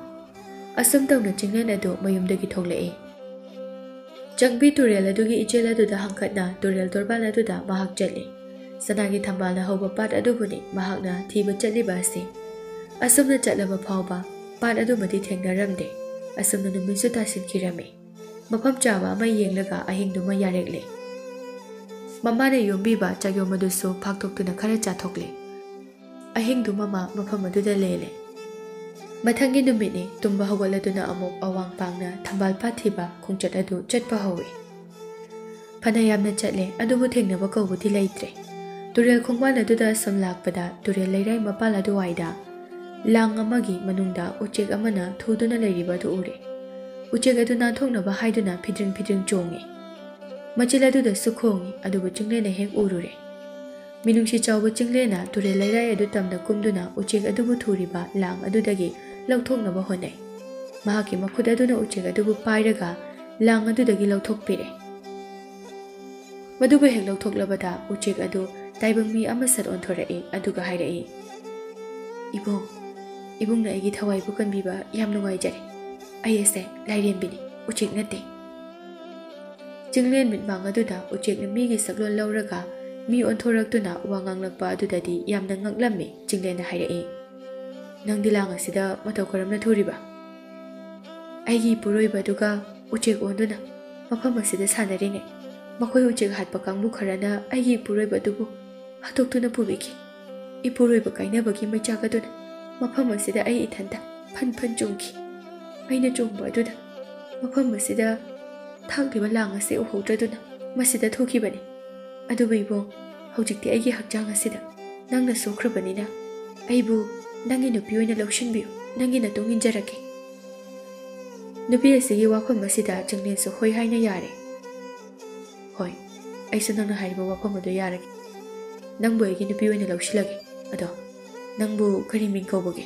ꯑꯁꯨꯝ ꯇꯧꯅ ꯆꯤꯡꯂꯦꯟ ꯑꯗꯨ ꯃꯌꯨꯝꯗꯒꯤ ꯊꯣꯛꯂꯛꯏ ꯆꯪꯕꯤ ꯇꯨꯔꯦꯜ ꯑꯗꯨꯒꯤ ꯏꯆꯦꯜ ꯑꯗꯨꯗ ꯍꯪꯀꯠꯅ ꯇꯨꯔꯦꯜ ꯇꯣꯔꯕꯥꯟ ꯑꯗꯨꯗ ꯃꯍꯥꯛ ꯆꯠꯂꯤ ꯁꯅꯥꯒꯤ ꯊꯝꯕꯥꯜꯅ ꯍꯧꯕ ꯄꯥꯠ ꯑꯗꯨꯕꯨꯅꯤ ꯃꯍꯥꯛꯅ ꯊꯤꯕ ꯆꯠꯂꯤꯕ ꯑꯁꯤ ꯑꯁꯨꯝꯅ ꯆꯠꯂꯕ ꯐꯥꯎꯕ ꯄꯥꯠ ꯑꯗꯨꯃꯗꯤ ꯊꯦꯡꯅꯔꯝꯗꯦ ꯑꯁꯨꯝꯅ ꯅꯨꯃꯤꯠꯁꯨ ꯇꯥꯁꯤꯟꯈꯤꯔꯝꯃꯤ ꯃꯐꯝ ꯆꯥꯕ ꯑꯃ ꯌꯦꯡꯂꯒ ꯑꯍꯤꯡꯗꯨꯃ ꯌꯥꯔꯦꯛꯂꯦ ꯃꯃꯥꯅ ꯌꯣꯝꯕꯤꯕ ꯆꯥꯌꯣꯝ ꯑꯗꯨꯁꯨ ꯐꯥꯛꯇꯣꯛꯇꯨꯅ ꯈꯔ ꯆꯥꯊꯣꯛꯂꯦ ꯑꯍꯤꯡꯗꯨꯃ ꯃꯐꯝ ꯑꯗꯨꯗ ꯂꯦꯜꯂꯦ ꯃꯊꯪꯒꯤ ꯅꯨꯃꯤꯠꯅꯤ ꯇꯨꯝꯕ ꯍꯧꯒꯠꯂꯗꯨꯅ ꯑꯃꯨꯛ ꯑꯋꯥꯡ ꯄꯥꯡꯅ ꯊꯝꯕꯥꯜ ꯄꯥꯠ ꯊꯤꯕ ꯈꯣꯡꯆꯠ ꯑꯗꯨ ꯆꯠꯄ ꯍꯧꯏ ꯐꯅ ꯌꯥꯝꯅ ꯆꯠꯂꯦ ꯑꯗꯨꯕꯨ ꯊꯦꯡꯅꯕ ꯀꯧꯕꯗꯤ ꯂꯩꯇ꯭ꯔꯦ ꯇꯨꯔꯦꯜ ꯈꯣꯡꯕꯥꯟ ꯑꯗꯨꯗ ꯁꯨꯝ ꯂꯥꯛꯄꯗ ꯇꯨꯔꯦꯜ ꯂꯩꯔꯥꯏ ꯃꯄꯥꯜ ꯑꯗꯨꯋꯥꯏꯗ ꯂꯥꯡ ꯑꯃꯒꯤ ꯃꯅꯨꯡꯗ ꯎꯆꯦꯛ ꯑꯃꯅ ꯊꯨꯗꯨꯅ ꯂꯩꯔꯤꯕ ꯑꯗꯨ ꯎꯔꯦ ꯎꯆꯦꯛ ꯑꯗꯨ ꯅꯥꯟꯊꯣꯛꯅꯕ ꯍꯥꯏꯗꯨꯅ ꯐꯤꯗ꯭ꯔꯤꯡ ꯐꯤꯗ꯭ꯔꯤꯡ ꯆꯣꯡꯉꯤ ꯃꯆꯤꯜ ꯑꯗꯨꯗꯁꯨ ꯈꯣꯡꯉꯤ ꯑꯗꯨꯕꯨ ꯆꯤꯡꯂꯦꯟꯅ ꯍꯦꯛ ꯎꯔꯨꯔꯦ ꯃꯤꯅꯨꯡꯁꯤ ꯆꯥꯎꯕ ꯆꯤꯡꯂꯦꯟꯅ ꯇꯨꯔꯦꯜ ꯂꯩꯔꯥꯏ ꯑꯗꯨ ꯇꯝꯅ ꯀꯨꯝꯗꯨꯅ ꯎꯆꯦꯛ ꯑꯗꯨꯕꯨ ꯊꯨꯔꯤꯕ ꯂꯥꯡ ꯑꯗꯨꯗꯒꯤ ꯂꯧꯊꯣꯛꯅꯕ ꯍꯣꯠꯅꯩ ꯃꯍꯥꯛꯀꯤ ꯃꯈꯨꯠ ꯑꯗꯨꯅ ꯎꯆꯦꯛ ꯑꯗꯨꯕꯨ ꯄꯥꯏꯔꯒ ꯂꯥꯡ ꯑꯗꯨꯗꯒꯤ ꯂꯧꯊꯣꯛꯄꯤꯔꯦ ꯃꯗꯨꯕꯨ ꯍꯦꯛ ꯂꯧꯊꯣꯛꯂꯕꯗ ꯎꯆꯦꯛ ꯑꯗꯨ ꯇꯥꯏꯕꯪ ꯃꯤ ꯑꯃ ꯁꯠ ꯑꯣꯟꯊꯣꯔꯛꯏ ꯑꯗꯨꯒ ꯍꯥꯏꯔꯛꯏ ꯏꯕꯨꯡꯅ ꯑꯩꯒꯤ ꯊꯋꯥꯏꯕꯨ ꯀꯟꯕꯤꯕ ꯌꯥꯝ ꯅꯨꯡꯉꯥꯏꯖꯔꯦ ꯑꯩ ꯑꯁꯦ ꯂꯥꯏꯔꯦꯝꯕꯤꯅꯤ ꯎꯆꯦꯛ ꯅꯠꯇꯦ ꯆꯤꯡꯂꯦꯟ ꯃꯤꯠꯃꯥꯡ ꯑꯗꯨꯗ ꯎꯆꯦꯛꯅ ꯃꯤꯒꯤ ꯁꯛꯂꯣꯟ ꯂꯧꯔꯒ ꯃꯤ ꯑꯣꯟꯊꯣꯔꯛꯇꯨꯅ ꯋꯥ ꯉꯥꯡꯂꯛꯄ ꯑꯗꯨꯗꯗꯤ ꯌꯥꯝꯅ ꯉꯛꯂꯝꯃꯤ ꯆꯤꯡꯂꯦꯟꯅ ꯍꯥꯏꯔꯛꯏ ꯅꯪꯗꯤ ꯂꯥꯡ ꯑꯁꯤꯗ ꯃꯇꯧ ꯀꯔꯝꯅ ꯊꯨꯔꯤꯕ ꯑꯩꯒꯤ ꯏꯄꯨꯔꯣꯏꯕ ꯑꯗꯨꯒ ꯎꯆꯦꯛ ꯑꯣꯟꯗꯨꯅ ꯃꯐꯝ ꯑꯁꯤꯗ ꯁꯥꯟꯅꯔꯤꯉꯩ ꯃꯈꯣꯏ ꯎꯆꯦꯛ ꯍꯥꯠꯄ ꯀꯥꯡꯕꯨ ꯈꯔꯅ ꯑꯩꯒꯤ ꯏꯄꯨꯔꯣꯏꯕ ꯑꯗꯨꯕꯨ ꯍꯥꯠꯇꯣꯛꯇꯨꯅ ꯄꯨꯕꯤꯈꯤ ꯏꯄꯨꯔꯣꯏꯕ ꯀꯥꯏꯅꯕꯒꯤ ꯃꯩꯆꯥꯛ ꯑꯗꯨꯅ ꯃꯐꯝ ꯑꯁꯤꯗ ꯑꯩ ꯏꯊꯟꯇ ꯐꯟ ꯐꯟ ꯆꯣꯡꯈꯤ ꯑꯩꯅ ꯆꯣꯡꯕ ꯑꯗꯨꯗ ꯃꯐꯝ ꯑꯁꯤꯗ ꯊꯥꯛꯂꯤꯕ ꯂꯥꯡ ꯑꯁꯤ ꯎꯍꯧꯗ꯭ꯔꯗꯨꯅ ꯃꯁꯤꯗ ꯊꯣꯛꯈꯤꯕꯅꯤ ꯑꯗꯨꯕꯨ ꯏꯕꯨꯡ ꯍꯧꯖꯤꯛꯇꯤ ꯑꯩꯒꯤ ꯍꯛꯆꯥꯡ ꯑꯁꯤꯗ ꯅꯪꯅ ꯁꯣꯛꯈ꯭ꯔꯕꯅꯤꯅ ꯑꯩꯕꯨ ꯅꯪꯒꯤ ꯅꯨꯄꯤ ꯑꯣꯏꯅ ꯂꯧꯁꯤꯟꯕꯤꯌꯨ ꯅꯪꯒꯤ ꯅꯇꯨꯡ ꯏꯟꯖꯔꯛꯀꯦ ꯅꯨꯄꯤ ꯑꯁꯤꯒꯤ ꯋꯥꯐꯝ ꯑꯁꯤꯗ ꯆꯤꯡꯂꯦꯟꯁꯨ ꯍꯣꯏ ꯍꯥꯏꯅ ꯌꯥꯔꯦ ꯍꯣꯏ ꯑꯩꯁꯨ ꯅꯪꯅ ꯍꯥꯏꯔꯤꯕ ꯋꯥꯐꯝ ꯑꯗꯨ ꯌꯥꯔꯒꯦ ꯅꯪꯕꯨ ꯑꯩꯒꯤ ꯅꯨꯄꯤ ꯑꯣꯏꯅ ꯂꯧꯁꯤꯜꯂꯒꯦ ꯑꯗꯣ ꯅꯪꯕꯨ ꯀꯔꯤ ꯃꯤꯡ ꯀꯧꯕꯒꯦ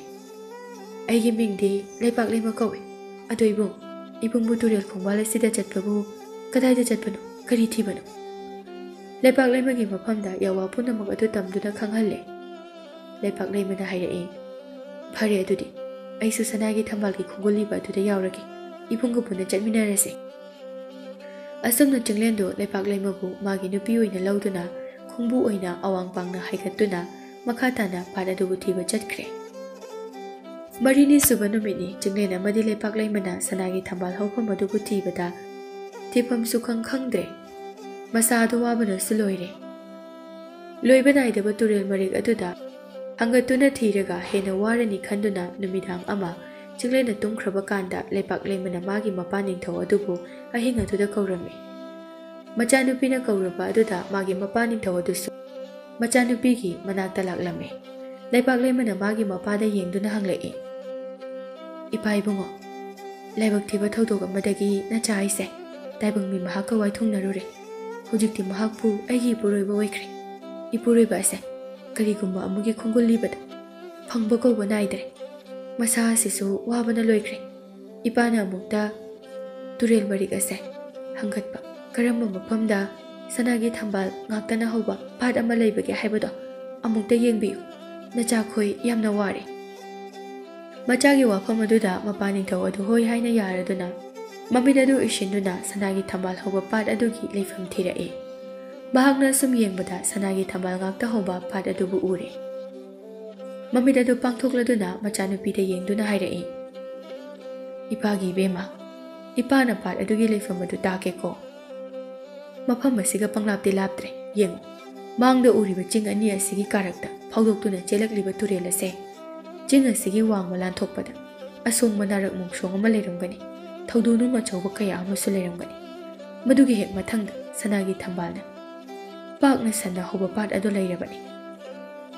ꯑꯩꯒꯤ ꯃꯤꯡꯗꯤ ꯂꯩꯄꯥꯛ ꯂꯩꯃ ꯀꯧꯏ ꯑꯗꯣ ꯏꯕꯨꯡꯕꯨ ꯇꯨꯔꯦꯜ ꯈꯣꯡꯕꯥꯜ ꯑꯁꯤꯗ ꯆꯠꯄꯕꯨ ꯀꯗꯥꯏꯗ ꯆꯠꯄꯅꯣ ꯀꯔꯤ ꯊꯤꯕꯅꯣ ꯂꯩꯄꯥꯛ ꯂꯩꯃꯒꯤ ꯃꯐꯝꯗ ꯌꯥꯋꯥ ꯄꯨꯝꯅꯃꯛ ꯑꯗꯨ ꯇꯝꯗꯨꯅ ꯈꯪꯍꯜꯂꯦ ꯂꯩꯄꯥꯛ ꯂꯩꯃꯅ ꯍꯥꯏꯔꯛꯏ ꯐꯔꯦ ꯑꯗꯨꯗꯤ ꯑꯩꯁꯨ ꯁꯅꯥꯒꯤ ꯊꯝꯕꯥꯜꯒꯤ ꯈꯣꯡꯒꯨꯜ ꯂꯤꯕ ꯑꯗꯨꯗ ꯌꯥꯎꯔꯒꯦ ꯏꯕꯨꯡꯒ ꯄꯨꯟꯅ ꯆꯠꯃꯤꯟꯅꯔꯁꯦ ꯑꯁꯨꯝꯅ ꯆꯤꯡꯂꯦꯟꯗꯨ ꯂꯩꯄꯥꯛ ꯂꯩꯃꯕꯨ ꯃꯥꯒꯤ ꯅꯨꯄꯤ ꯑꯣꯏꯅ ꯂꯧꯗꯨꯅ ꯈꯣꯡꯕꯨ ꯑꯣꯏꯅ ꯑꯋꯥꯡ ꯄꯥꯡꯅ ꯍꯥꯏꯒꯠꯇꯨꯅ ꯃꯈꯥ ꯇꯥꯅ ꯄꯥꯠ ꯑꯗꯨꯕꯨ ꯊꯤꯕ ꯆꯠꯈ꯭ꯔꯦ ꯃꯔꯤꯅꯤ ꯁꯨꯕ ꯅꯨꯃꯤꯠꯅꯤ ꯆꯤꯡꯂꯦꯟ ꯑꯃꯗꯤ ꯂꯩꯄꯥꯛ ꯂꯩꯃꯅ ꯁꯅꯥꯒꯤ ꯊꯝꯕꯥꯜ ꯍꯧꯐꯝ ꯑꯗꯨꯕꯨ ꯊꯤꯕꯗ ꯊꯤꯐꯝ ꯁꯨꯈꯪ ꯈꯪꯗ꯭ꯔꯦ ꯃꯁꯥꯗꯨ ꯋꯥꯕꯅꯁꯨ ꯂꯣꯏꯔꯦ ꯂꯣꯏꯕ ꯅꯥꯏꯗꯕ ꯇꯨꯔꯦꯜ ꯃꯔꯤꯛ ꯑꯗꯨꯗ ꯍꯪꯒꯠꯇꯨꯅ ꯊꯤꯔꯒ ꯍꯦꯟꯅ ꯋꯥꯔꯅꯤ ꯈꯟꯗꯨꯅ ꯅꯨꯃꯤꯗꯥꯡ ꯑꯃ ꯆꯤꯡꯂꯦꯟꯅ ꯇꯨꯝꯈ꯭ꯔꯕ ꯀꯥꯟꯗ ꯂꯩꯄꯥꯛ ꯂꯩꯃꯅ ꯃꯥꯒꯤ ꯃꯄꯥ ꯅꯤꯡꯊꯧ ꯑꯗꯨꯕు ꯑꯍꯤꯡ ꯑꯗꯨꯗ ꯀꯧꯔꯝꯃꯤ ꯃꯆꯥꯅꯨꯄꯤꯅ ꯀꯧꯔꯕ ꯑꯗꯨꯗ ꯃꯥꯒꯤ ꯃꯄꯥ ꯅꯤꯡꯊꯧ ꯑꯗꯨꯁꯨ ꯃꯆꯥꯅꯨꯄꯤꯒꯤ ꯃꯅꯥꯛꯇ ꯂꯥꯛꯂꯝꯃꯤ ꯂꯩꯄꯥꯛ ꯂꯩꯃꯅ ꯃꯥꯒꯤ ꯃꯄꯥꯗ ꯌꯦꯡꯗꯨꯅ ꯍꯪꯂꯛꯏ ꯏꯄꯥ ꯏꯕꯨꯡꯉꯣ ꯂꯥꯏꯕꯛ ꯊꯤꯕ ꯊꯧꯗꯣꯛ ꯑꯃꯗꯒꯤ ꯅꯆꯥ ꯑꯩꯁꯦ ꯇꯥꯏꯕꯪ ꯃꯤ ꯃꯍꯥꯛꯀ ꯋꯥꯏꯊꯨꯡꯅꯔꯨꯔꯦ ꯍꯧꯖꯤꯛꯇꯤ ꯃꯍꯥꯛꯄꯨ ꯑꯩꯒꯤ ꯏꯄꯨꯔꯣꯏꯕ ꯑꯣꯏꯈ꯭ꯔꯦ ꯏꯄꯨꯔꯣꯏꯕ ꯑꯁꯦ ꯀꯔꯤꯒꯨꯝꯕ ꯑꯃꯒꯤ ꯈꯣꯡꯒꯨꯜ ꯂꯤꯕꯗ ꯐꯪꯕ ꯀꯧꯕ ꯅꯥꯏꯗ꯭ꯔꯦ ꯃꯁꯥ ꯑꯁꯤꯁꯨ ꯋꯥꯕꯅ ꯂꯣꯏꯈ꯭ꯔꯦ ꯏꯄꯥꯅ ꯑꯃꯨꯛꯇ ꯇꯨꯔꯦꯜ ꯃꯔꯤꯛ ꯑꯁꯦ ꯍꯪꯒꯠꯄ ꯀꯔꯝꯕ ꯃꯐꯝꯗ ꯁꯅꯥꯒꯤ ꯊꯝꯕꯥꯜ ꯉꯥꯛꯇꯅ ꯍꯧꯕ ꯄꯥꯠ ꯑꯃ ꯂꯩꯕꯒꯦ ꯍꯥꯏꯕꯗꯣ ꯑꯃꯨꯛꯇ ꯌꯦꯡꯕꯤꯌꯨ ꯅꯆꯥꯈꯣꯏ ꯌꯥꯝꯅ ꯋꯥꯔꯦ ꯃꯆꯥꯒꯤ ꯋꯥꯐꯝ ꯑꯗꯨꯗ ꯃꯄꯥꯅꯤꯡꯊꯧ ꯑꯗꯨ ꯍꯣꯏ ꯍꯥꯏꯅ ꯌꯥꯔꯗꯨꯅ ꯃꯃꯤꯠ ꯑꯗꯨ ꯏꯁꯤꯟꯗꯨꯅ ꯁꯅꯥꯒꯤ ꯊꯝꯕꯥꯜ ꯍꯧꯕ ꯄꯥꯠ ꯑꯗꯨꯒꯤ ꯂꯩꯐꯝ ꯊꯤꯔꯛꯏ ꯃꯍꯥꯛꯅ ꯁꯨꯝ ꯌꯦꯡꯕꯗ ꯁꯅꯥꯒꯤ ꯊꯝꯕꯥꯜ ꯉꯥꯛꯇ ꯍꯧꯕ ꯄꯥꯠ ꯑꯗꯨꯕꯨ ꯎꯔꯦ ꯃꯃꯤꯠ ꯑꯗꯨ ꯄꯥꯡꯊꯣꯛꯂꯗꯨꯅ ꯃꯆꯥꯅꯨꯄꯤꯗ ꯌꯦꯡꯗꯨꯅ ꯍꯥꯏꯔꯛꯏ ꯏꯄꯥꯒꯤ ꯏꯕꯦꯝꯃ ꯏꯄꯥꯅ ꯄꯥꯠ ꯑꯗꯨꯒꯤ ꯂꯩꯐꯝ ꯑꯗꯨ ꯇꯥꯛꯀꯦꯀꯣ ꯃꯐꯝ ꯑꯁꯤꯒ ꯄꯪꯂꯥꯞꯇꯤ ꯂꯥꯞꯇ꯭ꯔꯦ ꯌꯦꯡꯉꯨ ꯃꯥꯡꯗ ꯎꯔꯤꯕ ꯆꯤꯡ ꯑꯅꯤ ꯑꯁꯤꯒꯤ ꯀꯥꯔꯛꯇ ꯐꯥꯎꯗꯣꯛꯇꯨꯅ ꯆꯦꯜꯂꯛꯂꯤꯕ ꯇꯨꯔꯦꯜ ꯑꯁꯦ ꯆꯤꯡ ꯑꯁꯤꯒꯤ ꯋꯥꯡꯃ ꯂꯥꯟꯊꯣꯛꯄꯗ ꯑꯁꯣꯡꯕ ꯅꯥꯔꯛ ꯃꯣꯡꯁꯣꯡ ꯑꯃ ꯂꯩꯔꯝꯒꯅꯤ ꯊꯧꯗꯣꯛꯅꯨꯡ ꯑꯆꯧꯕ ꯀꯌꯥ ꯑꯃꯁꯨ ꯂꯩꯔꯝꯒꯅꯤ ꯃꯗꯨꯒꯤ ꯍꯦꯛ ꯃꯊꯪꯗ ꯁꯅꯥꯒꯤ ꯊꯝꯕꯥꯜꯅ ꯄꯥꯛꯅ ꯁꯟꯅ ꯍꯧꯕ ꯄꯥꯠ ꯑꯗꯨ ꯂꯩꯔꯕꯅꯤ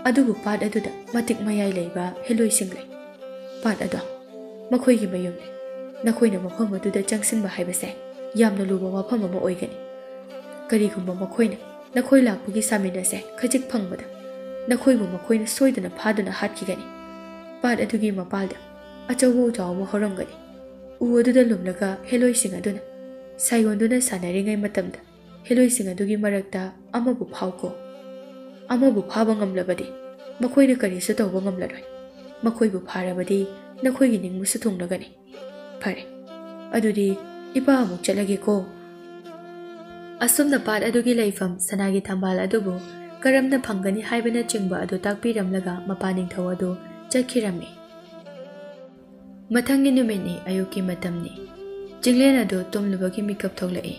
ꯑꯗꯨꯕꯨ ꯄꯥꯠ ꯑꯗꯨꯗ ꯃꯇꯤꯛ ꯃꯌꯥꯏ ꯂꯩꯕ ꯍꯦꯂꯣꯏꯁꯤꯡ ꯂꯩ ꯄꯥꯠ ꯑꯗꯣ ꯃꯈꯣꯏꯒꯤ ꯃꯌꯨꯝꯅꯤ ꯅꯈꯣꯏꯅ ꯃꯐꯝ ꯑꯗꯨꯗ ꯆꯪꯁꯤꯟꯕ ꯍꯥꯏꯕꯁꯦ ꯌꯥꯝꯅ ꯂꯨꯕ ꯋꯥꯐꯝ ꯑꯃ ꯑꯣꯏꯒꯅꯤ ꯀꯔꯤꯒꯨꯝꯕ ꯃꯈꯣꯏꯅ ꯅꯈꯣꯏ ꯂꯥꯛꯄꯒꯤ ꯁꯥꯃꯤꯟ ꯑꯁꯦ ꯈꯖꯤꯛ ꯐꯪꯕꯗ ꯅꯈꯣꯏꯕꯨ ꯃꯈꯣꯏꯅ ꯁꯣꯏꯗꯅ ꯐꯥꯗꯨꯅ ꯍꯥꯠꯈꯤꯒꯅꯤ ꯄꯥꯠ ꯑꯗꯨꯒꯤ ꯃꯄꯥꯜꯗ ꯑꯆꯧꯕ ꯎꯖꯥꯎ ꯑꯃ ꯍꯧꯔꯝꯒꯅꯤ ꯎ ꯑꯗꯨꯗ ꯂꯨꯝꯂꯒ ꯍꯦꯂꯣꯏꯁꯤꯡ ꯑꯗꯨꯅ ꯁꯥꯏꯌꯣꯟꯗꯨꯅ ꯁꯥꯟꯅꯔꯤꯉꯩ ꯃꯇꯝꯗ ꯍꯦꯂꯣꯏꯁꯤꯡ ꯑꯗꯨꯒꯤ ꯃꯔꯛꯇ ꯑꯃꯕꯨ ꯐꯥꯎꯀꯣ ꯑꯃꯕꯨ ꯐꯥꯕ ꯉꯝꯂꯕꯗꯤ ꯃꯈꯣꯏꯅ ꯀꯔꯤꯁꯨ ꯇꯧꯕ ꯉꯝꯂꯔꯣꯏ ꯃꯈꯣꯏꯕꯨ ꯐꯥꯔꯕꯗꯤ ꯅꯈꯣꯏꯒꯤ ꯅꯤꯡꯕꯁꯨ ꯊꯨꯡꯂꯒꯅꯤ ꯐꯔꯦ ꯑꯗꯨꯗꯤ ꯏꯄꯥ ꯑꯃꯨꯛ ꯆꯠꯂꯒꯦꯀꯣ ꯑꯁꯨꯝꯅ ꯄꯥꯠ ꯑꯗꯨꯒꯤ ꯂꯩꯐꯝ ꯁꯅꯥꯒꯤ ꯊꯝꯕꯥꯜ ꯑꯗꯨꯕꯨ ꯀꯔꯝꯅ ꯐꯪꯒꯅꯤ ꯍꯥꯏꯕꯅꯆꯤꯡꯕ ꯑꯗꯨ ꯇꯥꯛꯄꯤꯔꯝꯂꯒ ꯃꯄꯥꯅꯤꯡꯊꯧ ꯑꯗꯨ ꯆꯠꯈꯤꯔꯝꯃꯤ ꯃꯊꯪꯒꯤ ꯅꯨꯃꯤꯠꯅꯤ ꯑꯌꯨꯛꯀꯤ ꯃꯇꯝꯅꯤ ꯆꯤꯡꯂꯦꯟ ꯑꯗꯨ ꯇꯨꯝꯂꯨꯕꯒꯤ ꯃꯤꯀꯞ ꯊꯣꯛꯂꯛꯏ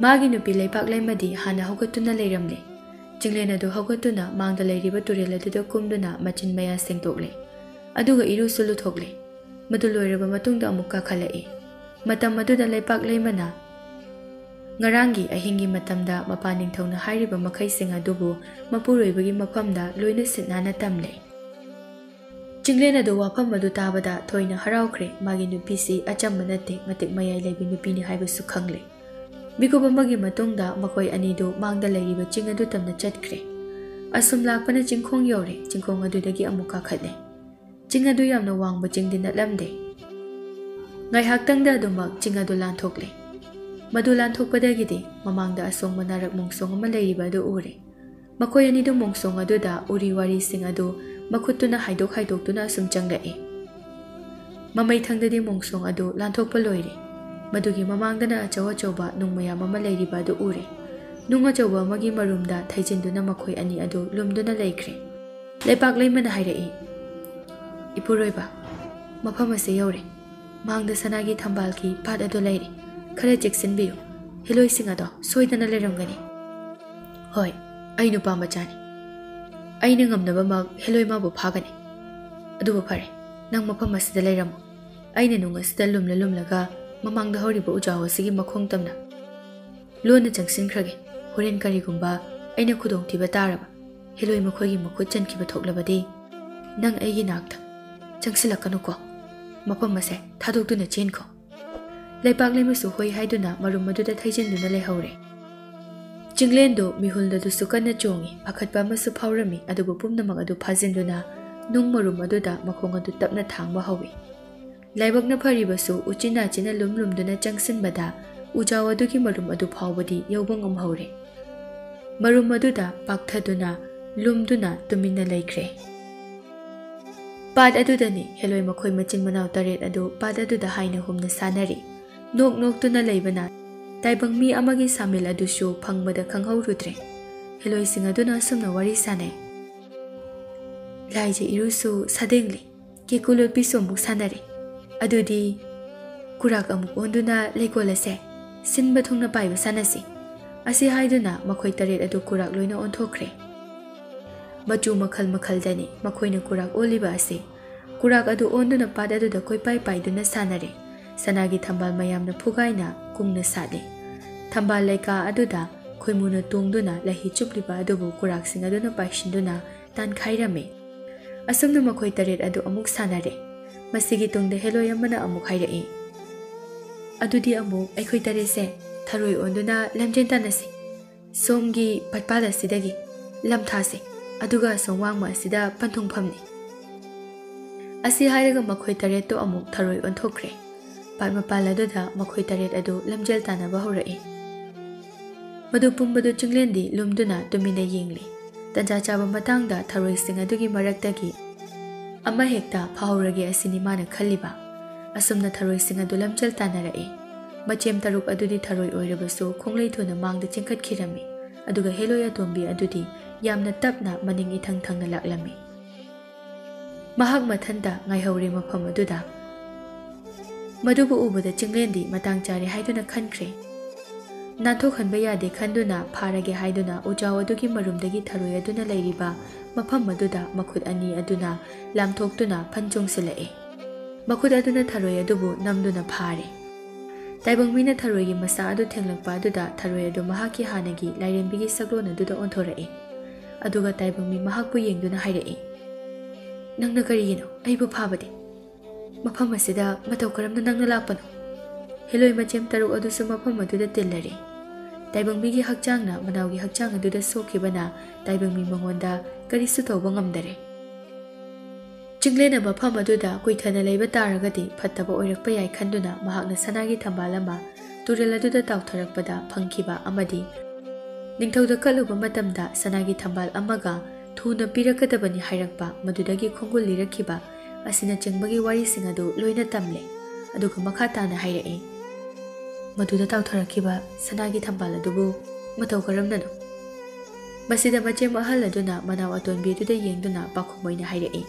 ꯃꯥꯒꯤ ꯅꯨꯄꯤ ꯂꯩꯄꯥꯛꯂꯩꯃꯗꯤ ꯍꯥꯟꯅ ꯍꯧꯒꯠꯇꯨꯅ ꯂꯩꯔꯝꯂꯦ ꯆꯤꯡꯂꯦꯟ ꯑꯗꯨ ꯍꯧꯒꯠꯇꯨꯅ ꯃꯥꯡꯗ ꯂꯩꯔꯤꯕ ꯇꯨꯔꯦꯜ ꯑꯗꯨꯗ ꯀꯨꯝꯗꯨꯅ ꯃꯆꯤꯟ ꯃꯌꯥ ꯁꯦꯡꯗꯣꯛꯂꯦ ꯑꯗꯨꯒ ꯏꯔꯨꯁꯨ ꯂꯨꯊꯣꯛꯂꯦ ꯃꯗꯨ ꯂꯣꯏꯔꯕ ꯃꯇꯨꯡꯗ ꯑꯃꯨꯛ ꯀꯥꯈꯠꯂꯛꯏ ꯃꯇꯝ ꯑꯗꯨꯗ ꯂꯩꯄꯥꯛꯂꯩꯃꯅ ꯉꯔꯥꯡꯒꯤ ꯑꯍꯤꯡꯒꯤ ꯃꯇꯝꯗ ꯃꯄꯥꯅꯤꯡꯊꯧꯅ ꯍꯥꯏꯔꯤꯕ ꯃꯈꯩꯁꯤꯡ ꯑꯗꯨꯕꯨ ꯃꯄꯨꯔꯣꯏꯕꯒꯤ ꯃꯐꯝꯗ ꯂꯣꯏꯅ ꯁꯤꯠ ꯅꯥꯟꯅ ꯇꯝꯂꯦ ꯆꯤꯡꯂꯦꯟ ꯑꯗꯨ ꯋꯥꯐꯝ ꯑꯗꯨ ꯇꯥꯕꯗ ꯊꯣꯏꯅ ꯍꯔꯥꯎꯈ꯭ꯔꯦ ꯃꯥꯒꯤ ꯅꯨꯄꯤꯁꯤ ꯑꯆꯝꯕ ꯅꯠꯇꯦ ꯃꯇꯤꯛ ꯃꯌꯥꯏ ꯂꯩꯕꯤ ꯅꯨꯄꯤꯅꯤ ꯍꯥꯏꯕꯁꯨ ꯈꯪꯂꯦ ꯃꯤꯀꯨꯞ ꯑꯃꯒꯤ ꯃꯇꯨꯡꯗ ꯃꯈꯣꯏ ꯑꯅꯤꯗꯨ ꯃꯥꯡꯗ ꯂꯩꯔꯤꯕ ꯆꯤꯡ ꯑꯗꯨ ꯇꯝꯅ ꯆꯠꯈ꯭ꯔꯦ ꯑꯁꯨꯝ ꯂꯥꯛꯄꯅ ꯆꯤꯡꯈꯣꯡ ꯌꯧꯔꯦ ꯆꯤꯡꯈꯣꯡ ꯑꯗꯨꯗꯒꯤ ꯑꯃꯨꯛ ꯀꯥꯈꯠꯂꯦ ꯆꯤꯡ ꯑꯗꯨ ꯌꯥꯝꯅ ꯋꯥꯡꯕ ꯆꯤꯡꯗꯤ ꯅꯠꯂꯝꯗꯦ ꯉꯥꯏꯍꯥꯛꯇꯪꯗ ꯑꯗꯨꯃꯛ ꯆꯤꯡ ꯑꯗꯨ ꯂꯥꯟꯊꯣꯛꯂꯦ ꯃꯗꯨ ꯂꯥꯟꯊꯣꯛꯄꯗꯒꯤꯗꯤ ꯃꯃꯥꯡꯗ ꯑꯁꯣꯡꯕ ꯅꯥꯔꯛ ꯃꯣꯡꯁꯣꯡ ꯑꯃ ꯂꯩꯔꯤꯕ ꯑꯗꯨ ꯎꯔꯦ ꯃꯈꯣꯏ ꯑꯅꯤꯗꯨ ꯃꯣꯡꯁꯣꯡ ꯑꯗꯨꯗ ꯎꯔꯤ ꯋꯥꯔꯤꯁꯤꯡ ꯑꯗꯨ ꯃꯈꯨꯠꯇꯨꯅ ꯍꯥꯏꯗꯣꯛꯇꯨꯅ ꯑꯁꯨꯝ ꯆꯪꯂꯛꯏ ꯃꯃꯩꯊꯪꯗꯗꯤ ꯃꯣꯡꯁꯣꯡ ꯑꯗꯨ ꯂꯥꯟꯊꯣꯛꯄ ꯂꯣꯏꯔꯦ ꯃꯗꯨꯒꯤ ꯃꯃꯥꯡꯗꯅ ꯑꯆꯧ ꯑꯆꯧꯕ ꯅꯨꯡ ꯃꯌꯥꯝ ꯑꯃ ꯂꯩꯔꯤꯕ ꯑꯗꯨ ꯎꯔꯦ ꯅꯨꯡ ꯑꯆꯧꯕ ꯑꯃꯒꯤ ꯃꯔꯨꯝꯗ ꯊꯩꯖꯤꯟꯗꯨꯅ ꯃꯈꯣꯏ ꯑꯅꯤ ꯑꯗꯨ ꯂꯨꯝꯗꯨꯅ ꯂꯩꯈ꯭ꯔꯦ ꯂꯩꯄꯥꯛꯂꯩꯃꯅ ꯍꯥꯏꯔꯛꯏ ꯏꯄꯨꯔꯣꯏꯕ ꯃꯐꯝ ꯑꯁꯤ ꯌꯧꯔꯦ ꯃꯥꯡꯗ ꯁꯅꯥꯒꯤ ꯊꯝꯕꯥꯜꯒꯤ ꯄꯥꯠ ꯑꯗꯨ ꯂꯩꯔꯦ ꯈꯔ ꯆꯦꯛꯁꯤꯟꯕꯤꯌꯨ ꯍꯦꯂꯣꯏꯁꯤꯡ ꯑꯗꯣ ꯁꯣꯏꯗꯅ ꯂꯩꯔꯝꯒꯅꯤ ꯍꯣꯏ ꯑꯩ ꯅꯨꯄꯥ ꯃꯆꯥꯅꯤ ꯑꯩꯅ ꯉꯝꯅꯕꯃꯛ ꯍꯦꯂꯣꯏ ꯃꯥꯕꯨ ꯐꯥꯒꯅꯤ ꯑꯗꯨꯕꯨ ꯐꯔꯦ ꯅꯪ ꯃꯐꯝ ꯑꯁꯤꯗ ꯂꯩꯔꯝꯃꯨ ꯑꯩꯅ ꯅꯨꯡ ꯑꯁꯤꯗ ꯂꯨꯝꯂꯒ ꯃꯃꯥꯡꯗ ꯍꯧꯔꯤꯕ ꯎꯖꯥꯎ ꯑꯁꯤꯒꯤ ꯃꯈꯣꯡ ꯇꯝꯅ ꯂꯣꯟꯅ ꯆꯪꯁꯤꯟꯈ꯭ꯔꯒꯦ ꯍꯣꯔꯦꯟ ꯀꯔꯤꯒꯨꯝꯕ ꯑꯩꯅ ꯈꯨꯗꯣꯡꯊꯤꯕ ꯇꯥꯔꯕ ꯍꯦꯂꯣꯏ ꯃꯈꯣꯏꯒꯤ ꯃꯈꯨꯠ ꯆꯟꯈꯤꯕ ꯊꯣꯛꯂꯕꯗꯤ ꯅꯪ ꯑꯩꯒꯤ ꯅꯥꯛꯇ ꯆꯪꯁꯤꯜꯂꯛꯀꯅꯨꯀꯣ ꯃꯐꯝ ꯑꯁꯦ ꯊꯥꯗꯣꯛꯇꯨꯅ ꯆꯦꯟꯈꯣ ꯂꯩꯄꯥꯛꯂꯩꯃꯁꯨ ꯍꯣꯏ ꯍꯥꯏꯗꯨꯅ ꯃꯔꯨꯝ ꯑꯗꯨꯗ ꯊꯩꯖꯤꯟꯗꯨꯅ ꯂꯩꯍꯧꯔꯦ ꯆꯤꯡꯂꯦꯟꯗꯨ ꯃꯤꯍꯨꯜꯗꯁꯨ ꯀꯟꯅ ꯆꯣꯡꯉꯤ ꯄꯥꯈꯠꯄ ꯑꯃꯁꯨ ꯐꯥꯎꯔꯝꯃꯤ ꯑꯗꯨꯕꯨ ꯄꯨꯝꯅꯃꯛ ꯑꯗꯨ ꯐꯥꯖꯤꯟꯗꯨꯅ ꯅꯨꯡ ꯃꯔꯨꯝ ꯑꯗꯨꯗ ꯃꯈꯣꯡ ꯑꯗꯨ ꯇꯞꯅ ꯊꯥꯡꯕ ꯍꯧꯏ ꯂꯥꯏꯕꯛꯅ ꯐꯔꯤꯕꯁꯨ ꯎꯆꯤꯟ-ꯅꯥꯆꯤꯟꯅ ꯂꯨꯝꯗꯨꯅ ꯆꯪꯁꯤꯟꯕꯗ ꯎꯖꯥꯎ ꯑꯗꯨꯒꯤ ꯃꯔꯨꯝ ꯑꯗꯨ ꯐꯥꯎꯕꯗꯤ ꯌꯧꯕ ꯉꯝꯍꯧꯔꯦ ꯃꯔꯨꯝ ꯑꯗꯨꯗ ꯄꯥꯛꯊꯗꯨꯅ ꯂꯨꯝꯗꯨꯅ ꯇꯨꯃꯤꯟꯅ ꯂꯩꯈ꯭ꯔꯦ ꯄꯥꯠ ꯑꯗꯨꯗꯅꯤ ꯍꯦꯂꯣꯏ ꯃꯈꯣꯏ ꯃꯆꯤꯟ ꯃꯅꯥꯎ 8 ꯑꯗꯨ ꯄꯥꯠ ꯑꯗꯨꯗ ꯍꯥꯏꯅ ꯍꯨꯝꯅ ꯁꯥꯟꯅꯔꯤ ꯅꯣꯛꯇꯨꯅ ꯂꯩꯕꯅ ꯇꯥꯏꯕꯪ ꯃꯤ ꯑꯃꯒꯤ ꯁꯥꯃꯤꯜ ꯑꯗꯨꯁꯨ ꯐꯪꯕꯗ ꯈꯪꯍꯧꯔꯨꯗ꯭ꯔꯦ ꯍꯦꯂꯣꯏꯁꯤꯡ ꯑꯗꯨꯅ ꯑꯁꯨꯝꯅ ꯋꯥꯔꯤ ꯁꯥꯟꯅꯩ ꯂꯥꯏꯖ ꯏꯔꯨꯁꯨ ꯁꯥꯗꯦꯡꯂꯤ ꯀꯦꯀꯨ ꯂꯣꯠꯄꯤꯁꯨ ꯑꯃꯨꯛ ꯁꯥꯟꯅꯔꯦ ꯑꯗꯨꯗꯤ ꯀꯨꯔꯥꯛ ꯑꯃꯨꯛ ꯑꯣꯟꯗꯨꯅ ꯂꯩꯀꯣꯜ ꯑꯁꯦ ꯁꯤꯟꯕ ꯊꯨꯡꯅ ꯄꯥꯏꯕ ꯁꯥꯟꯅꯁꯤ ꯑꯁꯤ ꯍꯥꯏꯗꯨꯅ ꯃꯈꯣꯏ 8 ꯑꯗꯨ ꯀꯨꯔꯥꯛ ꯂꯣꯏꯅ ꯑꯣꯟꯊꯣꯛꯈ꯭ꯔꯦ ꯃꯆꯨ ꯃꯈꯜꯗꯅꯤ ꯃꯈꯣꯏꯅ ꯀꯨꯔꯥꯛ ꯑꯣꯜꯂꯤꯕ ꯑꯁꯤ ꯀꯨꯔꯥꯛ ꯑꯗꯨ ꯑꯣꯟꯗꯨꯅ ꯄꯥꯠ ꯑꯗꯨꯗ ꯀꯣꯏꯄꯥꯏ ꯄꯥꯏꯗꯨꯅ ꯁꯥꯟꯅꯔꯦ ꯁꯅꯥꯒꯤ ꯊꯝꯕꯥꯜ ꯃꯌꯥꯝꯅ ꯐꯨꯒꯥꯏꯅ ꯀꯨꯡꯅ ꯁꯥꯠꯂꯤ ꯊꯝꯕꯥꯜ ꯂꯩꯀꯥ ꯑꯗꯨꯗ ꯈꯣꯏꯃꯨꯅ ꯇꯣꯡꯗꯨꯅ ꯂꯩꯍꯤ ꯆꯨꯞꯂꯤꯕ ꯑꯗꯨꯕꯨ ꯀꯨꯔꯥꯛꯁꯤꯡ ꯑꯗꯨꯅ ꯄꯥꯏꯁꯤꯟꯗꯨꯅ ꯇꯥꯟꯈꯥꯏꯔꯝꯃꯤ ꯑꯁꯨꯝꯅ ꯃꯈꯣꯏ 8 ꯑꯗꯨ ꯑꯃꯨꯛ ꯁꯥꯟꯅꯔꯦ ꯃꯁꯤꯒꯤ ꯇꯨꯡꯗ ꯍꯦꯂꯣꯏ ꯑꯃꯅ ꯑꯃꯨꯛ ꯍꯥꯏꯔꯛꯏ ꯑꯗꯨꯗꯤ ꯑꯃꯨꯛ ꯑꯩꯈꯣꯏ 8ꯁꯦ ꯊꯔꯣꯏ ꯑꯣꯟꯗꯨꯅ ꯂꯝꯖꯦꯟ ꯇꯥꯟꯅꯁꯤ ꯁꯣꯝꯒꯤ ꯄꯠꯄꯥꯜ ꯑꯁꯤꯗꯒꯤ ꯂꯝꯊꯥꯁꯤ ꯑꯗꯨꯒ ꯑꯁꯣꯝ ꯋꯥꯡꯃ ꯑꯁꯤꯗ ꯄꯟꯊꯨꯡꯐꯝꯅꯤ ꯑꯁꯤ ꯍꯥꯏꯔꯒ ꯃꯈꯣꯏ ꯇꯔꯦꯠꯇꯣ ꯑꯃꯨꯛ ꯊꯔꯣꯏ ꯑꯣꯟꯊꯣꯛꯈ꯭ꯔꯦ꯫ ꯄꯥꯠ ꯃꯄꯥꯟ ꯑꯗꯨꯗ ꯃꯈꯣꯏ ꯇꯔꯦꯠ ꯑꯗꯨ ꯂꯝꯖꯦꯜ ꯇꯥꯟꯅꯕ ꯍꯧꯔꯛꯏ꯫ ꯃꯗꯨ ꯄꯨꯝꯕꯗꯨ ꯆꯤꯡꯂꯦꯟꯗꯤ ꯂꯨꯝꯗꯨꯅ ꯇꯨꯃꯤꯟꯅ ꯌꯦꯡꯂꯤ꯫ ꯇꯟꯖꯥ ꯆꯥꯕ ꯃꯇꯥꯡꯗ ꯊꯔꯣꯏꯁꯤꯡ ꯑꯗꯨꯒꯤ ꯃꯔꯛꯇꯒꯤ ꯑꯃꯍꯦꯛꯇ ꯐꯥꯍꯧꯔꯒꯦ ꯑꯁꯤꯅꯤ ꯃꯥꯅ ꯈꯜꯂꯤꯕ꯫ ꯑꯁꯨꯝꯅ ꯊꯔꯣꯏꯁꯤꯡ ꯑꯗꯨ ꯂꯝꯖꯦꯜ ꯇꯥꯟꯅꯔꯛꯏ꯫ ꯃꯆꯦꯝ ꯇꯔꯨꯛ ꯑꯗꯨꯗꯤ ꯊꯔꯣꯏ ꯑꯣꯏꯔꯕꯁꯨ ꯈꯣꯡꯂꯩ ꯊꯨꯅ ꯃꯥꯡꯗ ꯆꯦꯟꯈꯠꯈꯤꯔꯝꯃꯤ꯫ ꯑꯗꯨꯒ ꯍꯦꯂꯣꯏ ꯑꯇꯣꯝꯕꯤ ꯑꯗꯨꯗꯤ ꯌꯥꯝꯅ ꯇꯞꯅ ꯃꯅꯤꯡ ꯏꯊꯪ ꯊꯪꯅ ꯂꯥꯛꯂꯝꯃꯤ꯫ ꯃꯍꯥꯛ ꯃꯊꯟꯇ ꯉꯥꯏꯍꯧꯔꯦ ꯃꯐꯝ ꯑꯗꯨꯗ꯫ ꯃꯗꯨꯕꯨ ꯎꯕꯗ ꯆꯤꯡꯂꯦꯟꯗꯤ ꯃꯇꯥꯡ ꯆꯥꯔꯦ ꯍꯥꯏꯗꯨꯅ ꯈꯟꯈ꯭ꯔꯦ꯫ ꯅꯥꯟꯊꯣꯛꯍꯟꯕ ꯌꯥꯗꯦ ꯈꯟꯗꯨꯅ ꯐꯥꯔꯒꯦ ꯍꯥꯏꯗꯨꯅ ꯎꯖꯥꯎ ꯑꯗꯨꯒꯤ ꯃꯔꯨꯝꯗꯒꯤ ꯊꯔꯣꯏ ꯑꯗꯨꯅ ꯂꯩꯔꯤꯕ ꯃꯐꯝ ꯑꯗꯨꯗ ꯃꯈꯨꯠ ꯑꯅꯤ ꯑꯗꯨꯅ ꯂꯥꯝꯊꯣꯛꯇꯨꯅ ꯐꯟ ꯆꯣꯡꯁꯤꯜꯂꯛꯏ꯫ ꯃꯈꯨꯠ ꯑꯗꯨꯅ ꯊꯔꯣꯏ ꯑꯗꯨꯕꯨ ꯅꯝꯗꯨꯅ ꯐꯥꯔꯦ꯫ ꯇꯥꯏꯕꯪ ꯃꯤꯅ ꯊꯔꯣꯏꯒꯤ ꯃꯁꯥ ꯑꯗꯨ ꯊꯦꯡꯂꯛꯄ ꯑꯗꯨꯗ ꯊꯔꯣꯏ ꯑꯗꯨ ꯃꯍꯥꯛꯀꯤ ꯍꯥꯟꯅꯒꯤ ꯂꯥꯏꯔꯦꯝꯕꯤꯒꯤ ꯁꯛꯂꯣꯟ ꯑꯗꯨꯗ ꯑꯣꯟꯊꯣꯔꯛꯏ꯫ ꯑꯗꯨꯒ ꯇꯥꯏꯕꯪ ꯃꯤ ꯃꯍꯥꯛꯄꯨ ꯌꯦꯡꯗꯨꯅ ꯍꯥꯏꯔꯛꯏ, "ꯅꯪꯅ ꯀꯔꯤꯒꯤꯅꯣ ꯑꯩꯕꯨ ꯐꯥꯕꯗꯤ? ꯃꯐꯝ ꯑꯁꯤꯗ ꯃꯇꯧ ꯀꯔꯝꯅ ꯅꯪꯅ ꯂꯥꯛꯄꯅꯣ?" ꯍꯦꯂꯣꯏ ꯃꯆꯦꯝ ꯇꯔꯨꯛ ꯑꯗꯨꯁꯨ ꯃꯐꯝ ꯑꯗꯨꯗ ꯇꯤꯜꯂꯔꯤ꯫ ꯇꯥꯏꯕꯪꯃꯤꯒꯤ ꯍꯛꯆꯥꯡꯅ ꯃꯅꯥꯎꯒꯤ ꯍꯛꯆꯥꯡ ꯑꯗꯨꯗ ꯁꯣꯛꯈꯤꯕꯅ ꯇꯥꯏꯕꯪꯃꯤ ꯃꯉꯣꯟꯗ ꯀꯔꯤꯁꯨ ꯇꯧꯕ ꯉꯝꯗꯔꯦ꯫ ꯆꯤꯡꯂꯦꯟꯅ ꯃꯐꯝ ꯑꯗꯨꯗ ꯀꯨꯏꯊꯅ ꯂꯩꯕ ꯇꯥꯔꯒꯗꯤ ꯐꯠꯇꯕ ꯑꯣꯏꯔꯛꯄ ꯌꯥꯏ ꯈꯟꯗꯨꯅ ꯃꯍꯥꯛꯅ ꯁꯅꯥꯒꯤ ꯊꯝꯕꯥꯜ ꯑꯃ ꯇꯨꯔꯦꯜ ꯑꯗꯨꯗ ꯇꯥꯎꯊꯔꯛꯄꯗ ꯐꯪꯈꯤꯕ ꯑꯃꯗꯤ ꯅꯤꯡꯊꯧꯗ ꯀꯠꯂꯨꯕ ꯃꯇꯝꯗ ꯁꯅꯥꯒꯤ ꯊꯝꯕꯥꯜ ꯑꯃꯒ ꯊꯨꯅ ꯄꯤꯔꯛꯀꯗꯕꯅꯤ ꯍꯥꯏꯔꯛꯄ ꯃꯗꯨꯗꯒꯤ ꯈꯣꯡꯒꯨꯜ ꯂꯤꯔꯛꯈꯤꯕ ꯑꯁꯤꯅꯆꯤꯡꯕꯒꯤ ꯋꯥꯔꯤꯁꯤꯡ ꯑꯗꯨ ꯂꯣꯏꯅ ꯇꯝꯂꯦ꯫ ꯑꯗꯨꯒ ꯃꯈꯥ ꯇꯥꯅ ꯍꯥꯏꯔꯛꯏ, "ꯃꯗꯨꯗ ꯇꯥꯎꯊꯔꯛꯈꯤꯕ ꯁꯅꯥꯒꯤ ꯊꯝꯕꯥꯜ ꯑꯗꯨꯕꯨ ꯃꯇꯧ ꯀꯔꯝꯅꯅꯣ?" ꯃꯁꯤꯗ ꯃꯆꯦꯝ ꯑꯍꯜ ꯑꯗꯨꯅ ꯃꯅꯥꯎ ꯑꯇꯣꯟꯕꯤ ꯑꯗꯨꯗ ꯌꯦꯡꯗꯨꯅ ꯄꯥꯈꯨꯝ ꯑꯣꯏꯅ ꯍꯥꯏꯔꯛꯏ,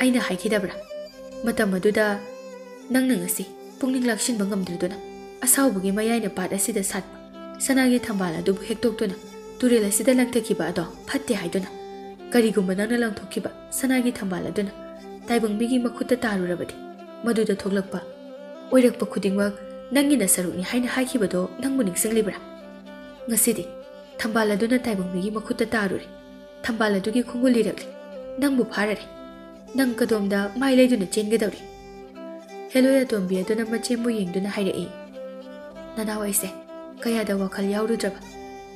"ꯑꯩꯅ ꯍꯥꯏꯈꯤꯗꯕ꯭ꯔꯥ? ꯃꯇꯝ ꯑꯗꯨꯗ ꯅꯪꯅ ꯉꯁꯤ ꯄꯨꯛꯅꯤꯡ ꯂꯥꯛꯁꯤꯟꯕ ꯉꯝꯗ꯭ꯔꯗꯨꯅ ꯑꯁꯥꯎꯕꯒꯤ ꯃꯌꯥꯏꯅ ꯄꯥꯠ ꯑꯁꯤꯗ ꯁꯥꯠꯄ ꯁꯅꯥꯒꯤ ꯊꯝꯕꯥꯜ ꯑꯗꯨꯕꯨ ꯍꯦꯛꯇꯣꯛꯇꯨꯅ ꯇꯨꯔꯦꯜ ꯑꯁꯤꯗ ꯂꯪꯊꯈꯤꯕ ꯑꯗꯣ ꯐꯠꯇꯦ ꯍꯥꯏꯗꯨꯅ ꯀꯔꯤꯒꯨꯝꯕ ꯅꯪꯅ ꯂꯪꯊꯣꯛꯈꯤꯕ ꯁꯅꯥꯒꯤ ꯊꯝꯕꯥꯜ ꯑꯗꯨꯅ ꯇꯥꯏꯕꯪꯃꯤꯒꯤ ꯃꯈꯨꯠꯇ ꯇꯥꯔꯨꯔꯕꯗꯤ ꯃꯗꯨꯗ ꯊꯣꯛꯂꯛꯄ ꯑꯣꯏꯔꯛꯄ ꯈꯨꯗꯤꯡꯃꯛ ꯅꯪꯒꯤ ꯅꯁꯔꯨꯛꯅꯤ ꯍꯥꯏꯅ ꯍꯥꯏꯈꯤꯕꯗꯣ ꯅꯪꯕꯨ ꯅꯤꯡꯁꯤꯡꯂꯤꯕ꯭ꯔꯥ? ꯉꯁꯤꯗꯤ ꯊꯝꯕꯥꯜ ꯑꯗꯨꯅ ꯇꯥꯏꯕꯪꯃꯤꯒꯤ ꯃꯈꯨꯠꯇ ꯇꯥꯔꯨꯔꯦ꯫ ꯊꯝꯕꯥꯜ ꯑꯗꯨꯒꯤ ꯈꯣꯡꯒꯨꯜ ꯂꯤꯔꯛꯂꯦ꯫ ꯅꯪꯕꯨ ꯐꯥꯔꯔꯦ꯫ ꯅꯪ ꯀꯗꯣꯝꯗ ꯃꯥꯏ ꯂꯩꯗꯨꯅ ꯆꯦꯟꯒꯗꯧꯔꯤ?" ꯍꯦꯂꯣꯏ ꯑꯇꯣꯝꯕꯤ ꯑꯗꯨꯅ ꯃꯆꯦꯝꯕꯨ ꯌꯦꯡꯗꯨꯅ ꯍꯥꯏꯔꯛꯏ, "ꯅꯅꯥꯎ ꯑꯩꯁꯦ ꯀꯌꯥꯗ ꯋꯥꯈꯜ ꯌꯥꯎꯔꯨꯗ꯭ꯔꯕ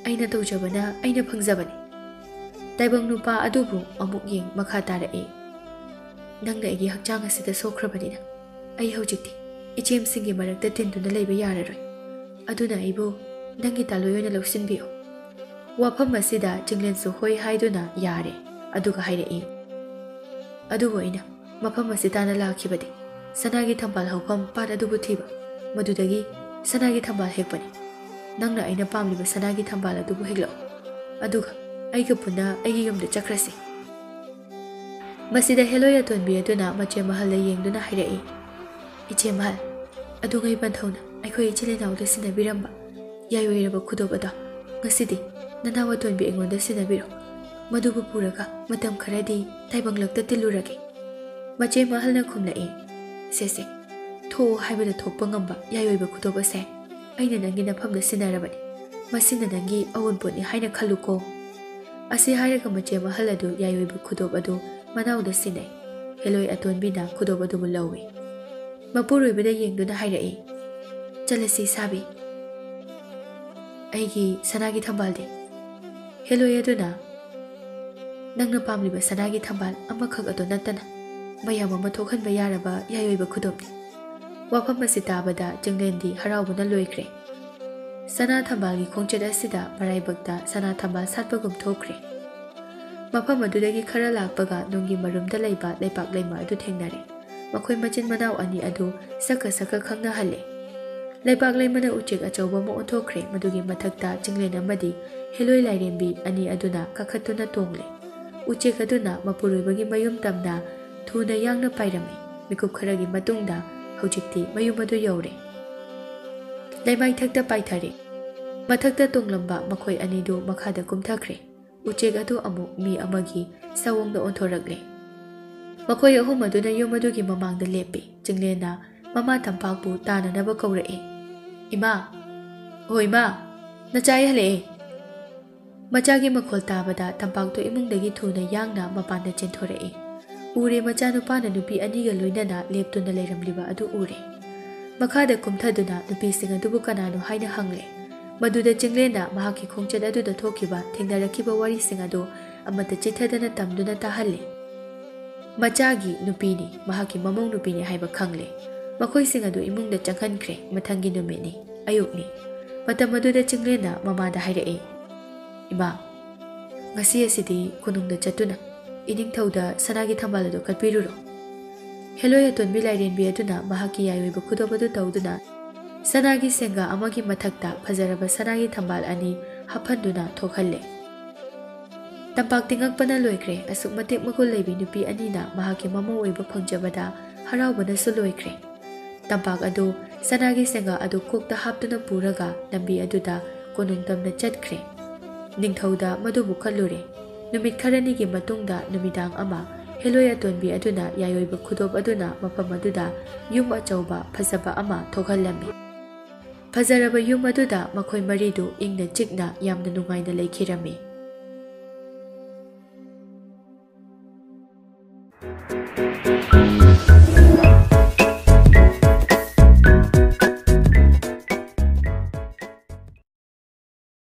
ꯑꯩꯅ ꯇꯧꯖꯕꯅ ꯑꯩꯅ ꯐꯪꯖꯕꯅꯤ." ꯇꯥꯏꯕꯪ ꯅꯨꯄꯥ ꯑꯗꯨꯕꯨ ꯑꯃꯨꯛ ꯌꯦꯡ ꯃꯈꯥ ꯇꯥꯔꯛꯏ, "ꯅꯪꯅ ꯑꯩꯒꯤ ꯍꯛꯆꯥꯡ ꯑꯁꯤꯗ ꯁꯣꯛꯈ꯭ꯔꯕꯅꯤꯅ ꯑꯩ ꯍꯧꯖꯤꯛꯇꯤ ꯏꯆꯦꯝꯁꯤꯡꯒꯤ ꯃꯔꯛꯇ ꯇꯤꯟꯗꯨꯅ ꯂꯩꯕ ꯌꯥꯔꯔꯣꯏ꯫ ꯑꯗꯨꯅ ꯑꯩꯕꯨ ꯅꯪꯒꯤ ꯇꯥꯂꯣꯏ ꯑꯣꯏꯅ ꯂꯧꯁꯤꯟꯕꯤꯌꯨ." ꯋꯥꯐꯝ ꯑꯁꯤꯗ ꯆꯤꯡꯂꯦꯟꯁꯨ ꯍꯣꯏ ꯍꯥꯏꯗꯨꯅ ꯌꯥꯔꯦ꯫ ꯑꯗꯨꯒ ꯍꯥꯏꯔꯛꯏ, "ꯑꯗꯨꯕꯨ ꯑꯩꯅ ꯃꯐꯝ ꯑꯁꯤ ꯇꯥꯅ ꯂꯥꯛꯈꯤꯕꯗꯤ ꯁꯅꯥꯒꯤ ꯊꯝꯕꯥꯜ ꯍꯧꯐꯝ ꯄꯥꯠ ꯑꯗꯨꯕꯨ ꯊꯤꯕ, ꯃꯗꯨꯗꯒꯤ ꯁꯅꯥꯒꯤ ꯊꯝꯕꯥꯜ ꯍꯦꯛꯄꯅꯤ꯫ ꯅꯪꯅ ꯑꯩꯅ ꯄꯥꯝꯂꯤꯕ ꯁꯅꯥꯒꯤ ꯊꯝꯕꯥꯜ ꯑꯗꯨꯕꯨ ꯍꯦꯛꯂꯛꯎ, ꯑꯗꯨꯒ ꯑꯩꯒ ꯄꯨꯟꯅ ꯑꯩꯒꯤ ꯌꯨꯝꯗ ꯆꯠꯈ꯭ꯔꯁꯤ." ꯃꯁꯤꯗ ꯍꯦꯂꯣꯏ ꯑꯇꯣꯟꯕꯤ ꯑꯗꯨꯅ ꯃꯆꯦꯝ ꯃꯍꯜꯗ ꯌꯦꯡꯗꯨꯅ ꯍꯥꯏꯔꯛꯏ, "ꯏꯆꯦ ꯃꯍꯜ, ꯑꯗꯨꯉꯩ ꯄꯟꯊꯧꯅ ꯑꯩꯈꯣꯏ ꯏꯆꯤꯜ ꯏꯅꯥꯎꯗ ꯁꯤꯟꯅꯕꯤꯔꯝꯕ ꯌꯥꯏꯑꯣꯏꯔꯕ ꯈꯨꯗꯣꯞ ꯑꯗꯣ ꯉꯁꯤꯗꯤ ꯅꯅꯥꯎ ꯑꯇꯣꯟꯕꯤ ꯑꯩꯉꯣꯟꯗ ꯁꯤꯟꯅꯕꯤꯔꯣ꯫ ꯃꯗꯨꯕꯨ ꯄꯨꯔꯒ ꯃꯇꯝ ꯈꯔꯗꯤ ꯇꯥꯏꯕꯪꯂꯛꯇ ꯇꯤꯜꯂꯨꯔꯒꯦ." ꯃꯆꯦꯝ ꯃꯍꯜꯅ ꯈꯨꯝꯂꯛꯏ, "ꯁꯦꯁꯦ, ꯊꯣꯛꯑꯣ ꯍꯥꯏꯕꯗ ꯊꯣꯛꯄ ꯉꯝꯕ ꯌꯥꯏꯑꯣꯏꯕ ꯈꯨꯗꯣꯞ ꯑꯁꯦ ꯑꯩꯅ ꯅꯪꯒꯤ ꯅꯐꯝꯗ ꯁꯤꯟꯅꯔꯕꯅꯤ꯫ ꯃꯁꯤꯅ ꯅꯪꯒꯤ ꯑꯑꯣꯟꯄꯣꯠꯅꯤ ꯍꯥꯏꯅ ꯈꯜꯂꯨꯀꯣ." ꯑꯁꯤ ꯍꯥꯏꯔꯒ ꯃꯆꯦꯝ ꯑꯍꯜ ꯑꯗꯨ ꯌꯥꯏꯑꯣꯏꯕ ꯈꯨꯗꯣꯞ ꯑꯗꯨ ꯃꯅꯥꯎꯗ ꯁꯤꯟꯅꯩ꯫ ꯍꯦꯂꯣꯏ ꯑꯇꯣꯟꯕꯤꯅ ꯈꯨꯗꯣꯞ ꯑꯗꯨꯕꯨ ꯂꯧꯏ꯫ ꯃꯄꯨꯔꯣꯏꯕꯗ ꯌꯦꯡꯗꯨꯅ ꯍꯥꯏꯔꯛꯏ, "ꯆꯠꯂꯁꯤ ꯁꯥꯕꯤ, ꯑꯩꯒꯤ ꯁꯅꯥꯒꯤ ꯊꯝꯕꯥꯜꯗꯤ?" ꯍꯦꯂꯣꯏ ꯑꯗꯨꯅ, "ꯅꯪꯅ ꯄꯥꯝꯂꯤꯕ ꯁꯅꯥꯒꯤ ꯊꯝꯕꯥꯜ ꯑꯃꯈꯛ ꯑꯗꯨ ꯅꯠꯇꯅ ꯃꯌꯥꯝ ꯑꯃ ꯊꯣꯛꯍꯟꯕ ꯌꯥꯔꯕ ꯌꯥꯏꯑꯣꯏꯕ ꯈꯨꯗꯣꯞꯅꯤ." ꯋꯥꯐꯝ ꯑꯁꯤ ꯇꯥꯕꯗ ꯆꯤꯡꯂꯦꯟꯗꯤ ꯍꯔꯥꯎꯕꯅ ꯂꯣꯏꯈ꯭ꯔꯦ꯫ ꯁꯅꯥ ꯊꯝꯕꯥꯜꯒꯤ ꯈꯣꯡꯆꯠ ꯑꯁꯤꯗ ꯃꯔꯥꯏꯕꯛꯇ ꯁꯅꯥ ꯊꯝꯕꯥꯜ ꯁꯥꯠꯄꯒꯨꯝ ꯊꯣꯛꯈ꯭ꯔꯦ꯫ ꯃꯐꯝ ꯑꯗꯨꯗꯒꯤ ꯈꯔ ꯂꯥꯛꯄꯒ ꯅꯨꯡꯒꯤ ꯃꯔꯨꯝꯗ ꯂꯩꯕ ꯂꯩꯄꯥꯛ ꯂꯩꯃ ꯑꯗꯨ ꯊꯦꯡꯅꯔꯦ꯫ ꯃꯈꯣꯏ ꯃꯆꯤꯟ ꯃꯅꯥꯎ ꯑꯅꯤ ꯑꯗꯨ ꯁꯛꯀ ꯁꯛꯀ ꯈꯪꯅꯍꯜꯂꯦ꯫ ꯂꯩꯄꯥꯛ ꯂꯩꯃꯅ ꯎꯆꯦꯛ ꯑꯆꯧꯕ ꯑꯃ ꯑꯣꯟꯊꯣꯛꯈ꯭ರೆ꯫ ꯃꯗꯨꯒꯤ ꯃꯊꯛꯇ ꯆꯤꯡꯂꯦꯟ ꯑꯃꯗꯤ ꯍꯦꯂꯣꯏ ꯂꯥꯏꯔꯦꯝꯕꯤ ꯑꯅꯤ ꯑꯗꯨꯅ ꯀꯥꯈꯠꯇꯨꯅ ꯇꯣꯡꯂꯦ꯫ ꯎꯆꯦꯛ ꯑꯗꯨꯅ ꯃꯄꯨꯔꯣꯏꯕꯒꯤ ꯃꯌꯨꯝ ꯇꯝꯅ ꯊꯨꯅ ꯌꯥꯡꯅ ꯄꯥꯏꯔꯝꯃꯤ꯫ ꯃꯤꯀꯨꯞ ꯈꯔꯒꯤ ꯃꯇꯨꯡꯗ ꯍꯧꯖꯤꯛꯇꯤ ꯃꯌꯨꯝ ꯑꯗꯨ ꯌꯧꯔꯦ꯫ ꯂꯩꯃꯥꯏꯊꯛꯇ ꯄꯥꯏꯊꯔꯦ꯫ ꯃꯊꯛꯇ ꯇꯣꯡꯂꯝꯕ ꯃꯈꯣꯏ ꯑꯅꯤꯗꯨ ꯃꯈꯥꯗ ꯀꯨꯝꯊꯈ꯭ꯔꯦ꯫ ꯎꯆꯦꯛ ꯑꯗꯨ ꯑꯃꯨꯛ ꯃꯤ ꯑꯃꯒꯤ ꯁꯑꯣꯡꯗ ꯑꯣꯟꯊꯣꯔꯛꯂꯦ꯫ ꯃꯈꯣꯏ ꯑꯍꯨꯝ ꯑꯗꯨꯅ ꯌꯨꯝ ꯑꯗꯨꯒꯤ ꯃꯃꯥꯡꯗ ꯂꯦꯞꯄꯤ꯫ ꯆꯤꯡꯂꯦꯟꯅ ꯃꯃꯥ ꯇꯝꯄꯥꯛꯄꯨ ꯇꯥꯅꯅꯕ ꯀꯧꯔꯛꯏ, "ꯏꯃꯥ, ꯑꯣ ꯏꯃꯥ, ꯅꯆꯥ ꯍꯜꯂꯛꯑꯦ." ꯃꯆꯥꯒꯤ ꯃꯈꯣꯜ ꯇꯥꯕꯗ ꯇꯝꯄꯥꯛꯇꯨ ꯏꯃꯨꯡꯗꯒꯤ ꯊꯨꯅ ꯌꯥꯡꯅ ꯃꯄꯥꯟꯗ ꯆꯦꯟꯊꯣꯔꯛꯏ꯫ ꯎꯔꯦ, ꯃꯆꯥꯅꯨꯄꯥꯅ ꯅꯨꯄꯤ ꯑꯅꯤꯒ ꯂꯣꯏꯅꯅ ꯂꯦꯞꯇꯨꯅ ꯂꯩꯔꯝꯂꯤꯕ ꯑꯗꯨ ꯎꯔꯦ꯫ ꯃꯈꯥꯗ ꯀꯨꯝꯊꯗꯨꯅ ꯅꯨꯄꯤꯁꯤꯡ ꯑꯗꯨꯕꯨ ꯀꯅꯥꯅꯣ ꯍꯥꯏꯅ ꯍꯪꯂꯦ꯫ ꯃꯗꯨꯗ ꯆꯤꯡꯂꯦꯟꯅ ꯃꯍꯥꯛꯀꯤ ꯈꯣꯡꯆꯠ ꯑꯗꯨꯗ ꯊꯣꯛꯈꯤꯕ ꯊꯦꯡꯅꯔꯛꯈꯤꯕ ꯋꯥꯔꯤꯁꯤꯡ ꯑꯗꯨ ꯑꯃꯠꯇ ꯆꯤꯠꯊꯗꯅ ꯇꯝꯗꯨꯅ ꯇꯥꯍꯜꯂꯤ꯫ ꯃꯆꯥꯒꯤ ꯅꯨꯄꯤꯅꯤ ꯃꯍꯥꯛꯀꯤ ꯃꯃꯧ ꯅꯨꯄꯤꯅꯤ ꯍꯥꯏꯕ ꯈꯪꯂꯦ꯫ ꯃꯈꯣꯏꯁꯤꯡ ꯑꯗꯨ ꯏꯃꯨꯡꯗ ꯆꯪꯍꯟꯈ꯭ꯔꯦ꯫ ꯃꯊꯪꯒꯤ ꯅꯨꯃꯤꯠꯅꯤ, ꯑꯌꯨꯛꯅꯤ꯫ ꯃꯇꯝ ꯑꯗꯨꯗ ꯆꯤꯡꯂꯦꯟꯅ ꯃꯃꯥꯗ ꯍꯥꯏꯔꯛꯏ, "ꯏꯃꯥ, ꯉꯁꯤ ꯑꯁꯤꯗꯤ ꯀꯣꯅꯨꯡꯗ ꯆꯠꯇꯨꯅ ꯏꯅꯤꯡꯊꯧꯗ ꯁꯅꯥꯒꯤ ꯊꯝꯕꯥꯜ ꯑꯗꯨ ꯀꯠꯄꯤꯔꯨꯔꯣ꯫ ꯍꯦꯂꯣꯏ ꯑꯇꯣꯟꯕꯤ ꯂꯥꯏꯔꯦꯟꯕꯤ ꯑꯗꯨꯅ ꯃꯍꯥꯛꯀꯤ ꯌꯥꯏꯑꯣꯏꯕ ꯈꯨꯗꯣꯞ ꯑꯗꯨ ꯇꯧꯗꯨꯅ ꯁꯅꯥꯒꯤ ꯁꯦꯡꯒꯥ ꯑꯃꯒꯤ ꯃꯊꯛꯇ ꯐꯖꯔꯕ ꯁꯅꯥꯒꯤ ꯊꯝꯕꯥꯜ ꯑꯅꯤ ꯍꯥꯞꯍꯟꯗꯨꯅ ꯊꯣꯛꯍꯜꯂꯦ꯫ ꯇꯝꯄꯥꯛ ꯇꯤꯡꯉꯛꯄꯅ ꯂꯣꯏꯈ꯭ꯔꯦ꯫ ꯑꯁꯨꯛ ꯃꯇꯤꯛ ꯃꯒꯨꯟ ꯂꯩꯕꯤ ꯅꯨꯄꯤ ꯑꯅꯤꯅ ꯃꯍꯥꯛꯀꯤ ꯃꯃꯧ ꯑꯣꯏꯕ ꯐꯪꯖꯕꯗ ꯍꯔꯥꯎꯕꯅꯁꯨ ꯂꯣꯏꯈ꯭ꯔꯦ꯫ ꯇꯝꯄꯥꯛ ꯑꯗꯨ ꯁꯅꯥꯒꯤ ꯁꯦꯡꯒꯥ ꯑꯗꯨ ꯀꯣꯛꯇ ꯍꯥꯞꯇꯨꯅ ꯄꯨꯔꯒ ꯂꯝꯕꯤ ꯑꯗꯨꯗ ꯀꯣꯅꯨꯡ ꯇꯝꯅ ꯆꯠꯈ꯭ꯔꯦ꯫ ꯅꯤꯡꯊꯧꯗ ꯃꯗꯨꯕꯨ ꯈꯠꯂꯨꯔꯦ꯫ ꯅꯨꯃꯤꯠ ꯈꯔꯅꯤꯒꯤ ꯃꯇꯨꯡꯗ ꯅꯨꯃꯤꯗꯥꯡ ꯑꯃ ꯍꯦꯂꯣꯏ ꯑꯇꯣꯟꯕꯤ ꯑꯗꯨꯅ ꯌꯥꯏꯑꯣꯏꯕ ꯈꯨꯗꯣꯞ ꯑꯗꯨꯅ ꯃꯐꯝ ꯑꯗꯨꯗ ꯌꯨꯝ ꯑꯆꯧꯕ ꯐꯖꯕ ꯑꯃ ꯊꯣꯛꯍꯜꯂꯝꯃꯤ꯫ ꯐꯖꯔꯕ ꯌꯨꯝ ꯑꯗꯨꯗ ꯃꯈꯣꯏ ꯃꯔꯤꯗꯨ ꯏꯪꯅ ꯆꯤꯛꯅ ꯌꯥꯝꯅ ꯅꯨꯡꯉꯥꯏꯅ ꯂꯩꯈꯤꯔꯝꯃꯤ꯫